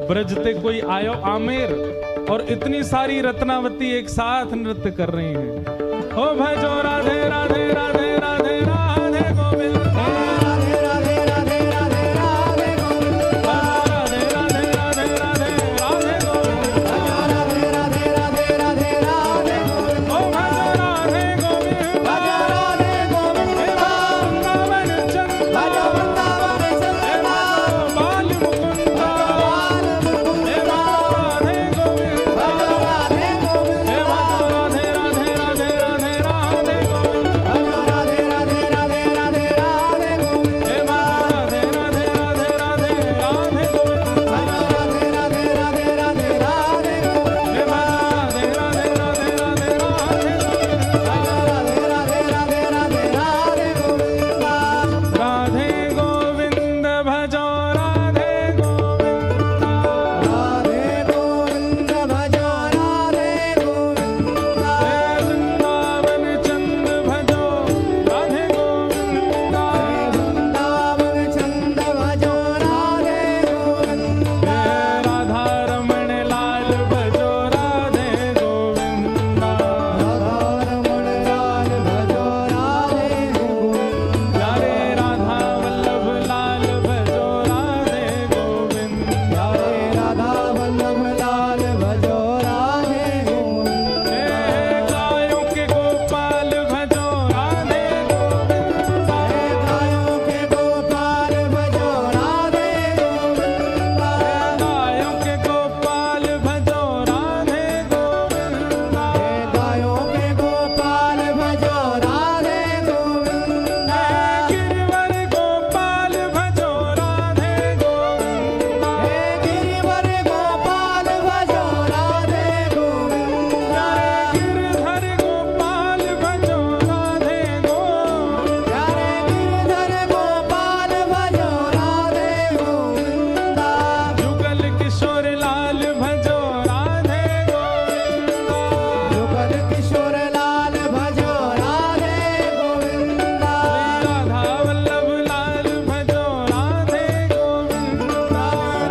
ब्रजते कोई आयो आमेर, और इतनी सारी रत्नावती एक साथ नृत्य कर रही हैं। ओ भजो राधे राधे राधे राधे राधे गोविंद, राधे राधे राधे राधे राधे गोविंद, राधे राधे राधे राधे राधे गोविंद, राधे राधे राधे राधे राधे गोविंद, ओ भजो राधे गोविंद, राधे गोविंद, वृंदावन चंद, वृंदावन चंद, बाल मुकुंद, बाल मुकुंद, राधे गोविंद, राधे गोविंद, राधे राधे राधे राधे राधे गोविंद, राधे राधे राधे राधे राधे गोविंद, राधे राधे राधे राधे राधे गोविंद, राधे राधे राधे राधे राधे गोविंद, राधे राधे राधे राधे राधे राधे राधे राधे राधे गोविंद, राधे गोविंद भजो राधे गोविंद, राधे गोविंद भजो राधे गोविंद, वृंदावन चंद भजो राधे गोविंद, वृंदावन चंद भजो राधे गोविंद, राधा रमण लाल भजो राधे गोविंद, राधा रमण लाल भजो राधे गोविंद, प्यारे राधा वल्लभ लाल भजो राधे गोविंद, प्यारे राधा वल्लभ लाल भजो राधे गोविंद, गायों के गोपाल भजो राधे गोविंद, गायों के गोपाल भजो राधे गोविंद, गायों के गोपाल भजो राधे गोविंद, गायों के गोपाल भजो राधे गोविंद, गिरिवर गोपाल भजो राधे गोविंद, गिरिवर गोपाल भजो राधे गोविंद, गिरधर गोपाल भजो राधे गोविंद, प्यारे गिरधर गोपाल भजो राधे गोविंद, जुगल किशोर लाल भजो राधे गोविंद, जुगल किशोर लाल भजो राधे गोविंद, राधा वल्लभ लाल भजो राधे गोविंद,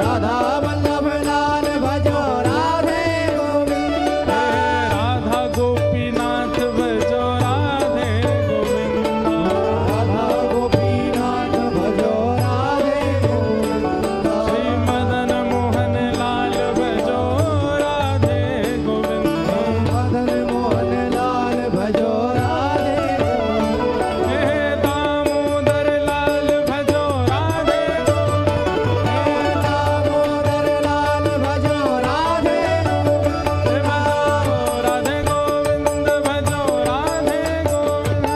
राधा वल्लभ लाल भजो राधे गोविंद, राधा गोपीनाथ भजो राधे गोविंद, राधा गोपीनाथ भजो राधे गोविंद, श्री मदन मोहन लाल भजो राधे गोविंद, मदन मोहन लाल भजो राधे गोविंद, दामोदर लाल भजो राधे गोविंद, दामोदर लाल भजो राधे गोविंद, राधे गोविंद भजो राधे गोविंद,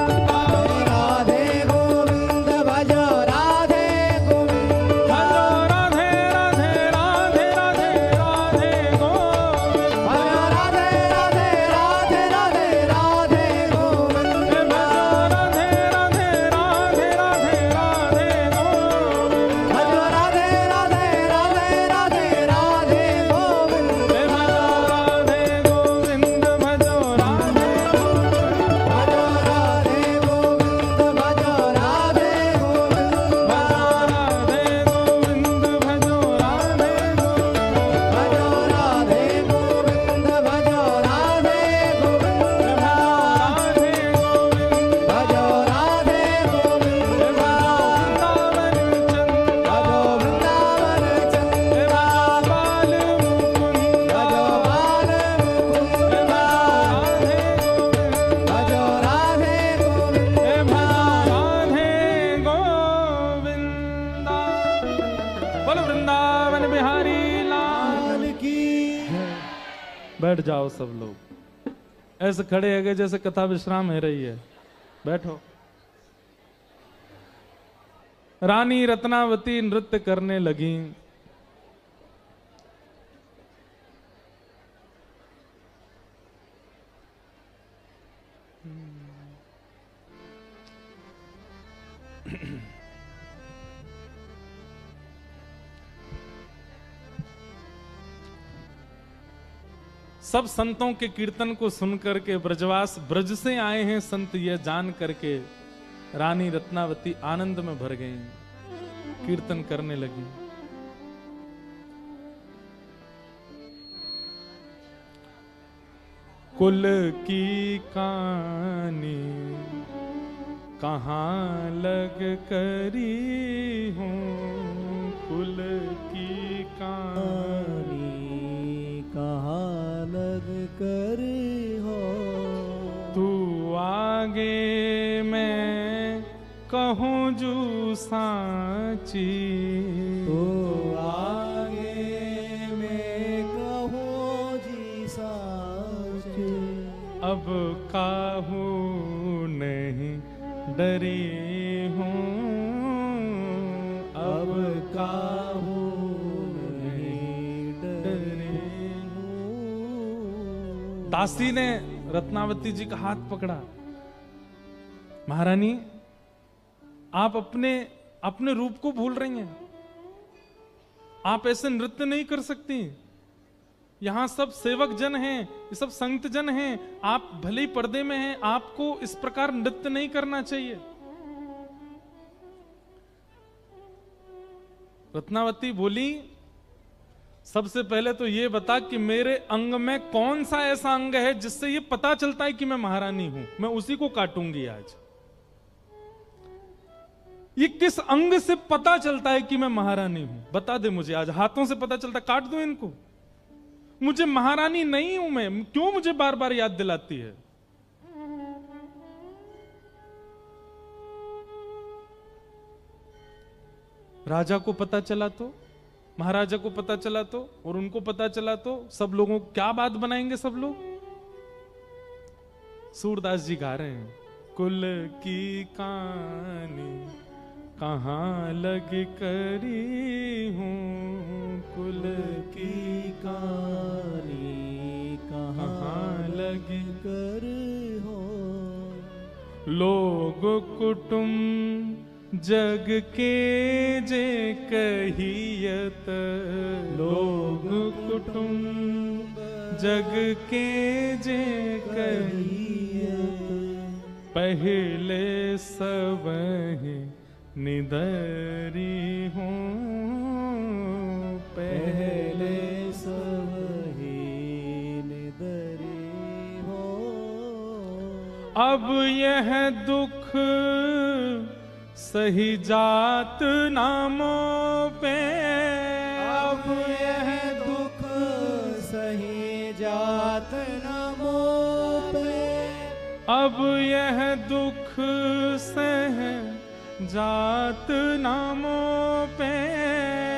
राधे गोविंद भजो राधे गोविंद, भजो राधे राधे राधे राधे राधे गोविंद, भजो राधे राधे राधे राधे राधे गोविंद, भजो राधे राधे राधे राधे राधे गोविंद, भजो राधे राधे राधे राधे राधे गोविंद, राधे गोविंद भजो राधे भजो राधे गोविंद भजो राधे गोविंद, राधे गोविंद भजो राधे भजो राधे गोविंद भजो राधे गोविंद, राधे गोविंद भजो राधे गोविंद, वृंदावन चंद भजो वृंदावन चंद, बाल मुकुंद भजो बाल मुकुंद, राधे गोविंद भजो राधे गोविंद, राधे गोविंद। बोलो वृंदावन बिहारी लाल की बैठ जाओ सब लोग, ऐसे खड़े है जैसे कथा विश्राम हो रही है। बैठो। रानी रत्नावती नृत्य करने लगी। सब संतों के कीर्तन को सुनकर के ब्रजवास ब्रज से आए हैं संत, यह जान करके रानी रत्नावती आनंद में भर गई, कीर्तन करने लगी। कुल की कहानी कहाँ लग करी हूँ, कुल की कहानी कहाँ लग कर हो। तू आगे मैं कहूँ जू सांची, तो आगे मैं कहूँ जी साचे। अब काहू नहीं डरी हूँ, अब काहू नहीं डरी हूँ। दासी ने रत्नावती जी का हाथ पकड़ा। महारानी, आप अपने अपने रूप को भूल रही हैं। आप ऐसे नृत्य नहीं कर सकती। यहां सब सेवक जन हैं, ये सब संत जन हैं। आप भले ही पर्दे में हैं, आपको इस प्रकार नृत्य नहीं करना चाहिए। रत्नावती बोली, सबसे पहले तो ये बता कि मेरे अंग में कौन सा ऐसा अंग है जिससे ये पता चलता है कि मैं महारानी हूं। मैं उसी को काटूंगी आज। ये किस अंग से पता चलता है कि मैं महारानी हूं? बता दे मुझे आज। हाथों से पता चलता, काट दो इनको। मुझे महारानी नहीं हूं मैं, क्यों मुझे बार बार याद दिलाती है? राजा को पता चला तो, महाराजा को पता चला तो, और उनको पता चला तो सब लोगों को क्या बात बनाएंगे सब लोग? सूरदास जी गा रहे हैं, कुल की कहानी कहाँ लग करी हूँ, कुल की कहानी कहाँ लग कर हो। लोग कुटुंब जग के जे कहियत, लोग कुटुंब जग के जे कहियत, पहले सब निदरी हूँ, पहले सब निदरी हो। अब यह दुख सही जात नामों पे, अब यह दुख सही जात नामों पे, अब यह दुख सह जात नामों पे,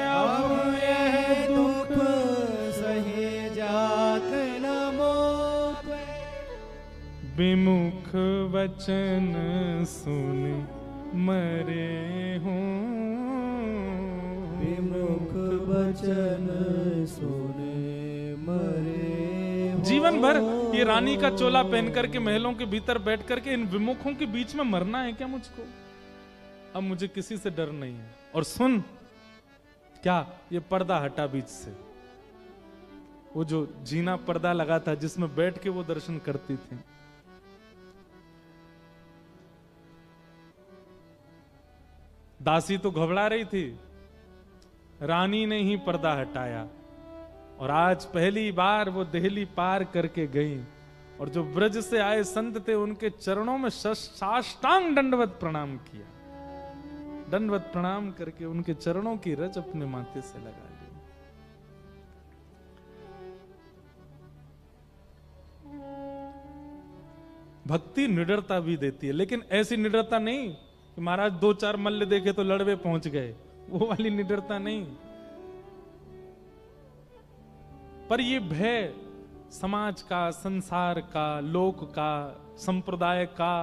अब यह दुख सही जात नामों पे। विमुख वचन सुन मरे हूँ, विमुख वचन सुने मरे हो। जीवन भर ये रानी का चोला पहन करके महलों के भीतर बैठ करके इन विमुखों के बीच में मरना है क्या मुझको? अब मुझे किसी से डर नहीं है। और सुन, क्या ये पर्दा हटा बीच से, वो जो जीना पर्दा लगा था जिसमें बैठ के वो दर्शन करती थी। दासी तो घबरा रही थी, रानी ने ही पर्दा हटाया। और आज पहली बार वो देहली पार करके गई, और जो ब्रज से आए संत थे उनके चरणों में साष्टांग दंडवत प्रणाम किया। दंडवत प्रणाम करके उनके चरणों की रज अपने माथे से लगा ली। भक्ति निडरता भी देती है, लेकिन ऐसी निडरता नहीं कि महाराज दो चार मल्ल देखे तो लड़वे पहुंच गए, वो वाली निडरता नहीं। पर ये भय समाज का, संसार का, लोक का, संप्रदाय का,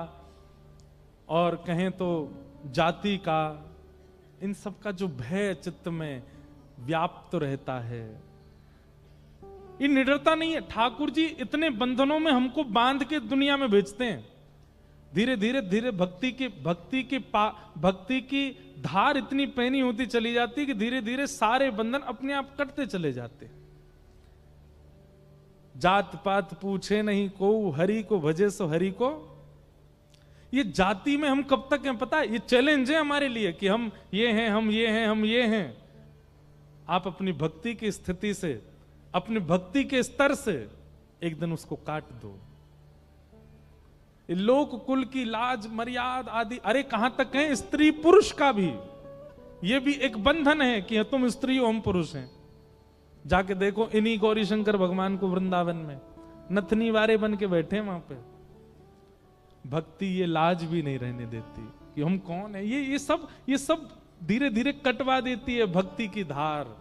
और कहें तो जाति का, इन सब का जो भय चित्त में व्याप्त रहता है, ये निडरता नहीं है। ठाकुर जी इतने बंधनों में हमको बांध के दुनिया में भेजते हैं। धीरे धीरे धीरे भक्ति की धार इतनी पैनी होती चली जाती कि धीरे धीरे सारे बंधन अपने आप कटते चले जाते। जात पात पूछे नहीं को, हरि को भजे सो हरि को। ये जाति में हम कब तक हैं पता है? ये चैलेंज है हमारे लिए कि हम ये हैं, हम ये हैं, हम ये हैं। आप अपनी भक्ति की स्थिति से, अपनी भक्ति के स्तर से एक दिन उसको काट दो। लोक कुल की लाज मर्याद आदि, अरे कहां तक है स्त्री पुरुष का भी, ये भी एक बंधन है कि तुम स्त्री हो हम पुरुष हैं। जाके देखो इन्हीं गौरी शंकर भगवान को वृंदावन में नथनी वारे बन के बैठे वहां पे। भक्ति ये लाज भी नहीं रहने देती कि हम कौन है। ये सब धीरे धीरे कटवा देती है भक्ति की धार।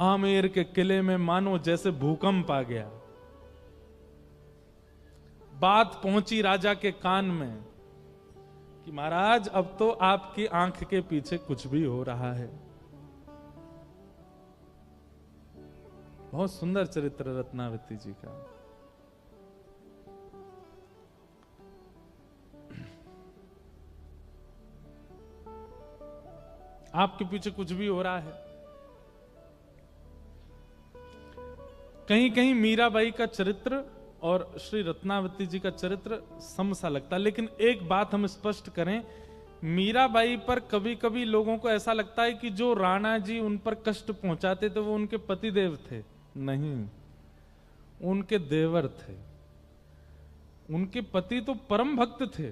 आमेर के किले में मानो जैसे भूकंप आ गया, बात पहुंची राजा के कान में कि महाराज अब तो आपकी आंख के पीछे कुछ भी हो रहा है। बहुत सुंदर चरित्र रत्नावती जी का। आपके पीछे कुछ भी हो रहा है। कहीं कहीं मीराबाई का चरित्र और श्री रत्नावती जी का चरित्र समसा लगता है, लेकिन एक बात हम स्पष्ट करें, मीराबाई पर कभी कभी लोगों को ऐसा लगता है कि जो राणा जी उन पर कष्ट पहुंचाते थे वो उनके पतिदेव थे। नहीं, उनके देवर थे। उनके पति तो परम भक्त थे।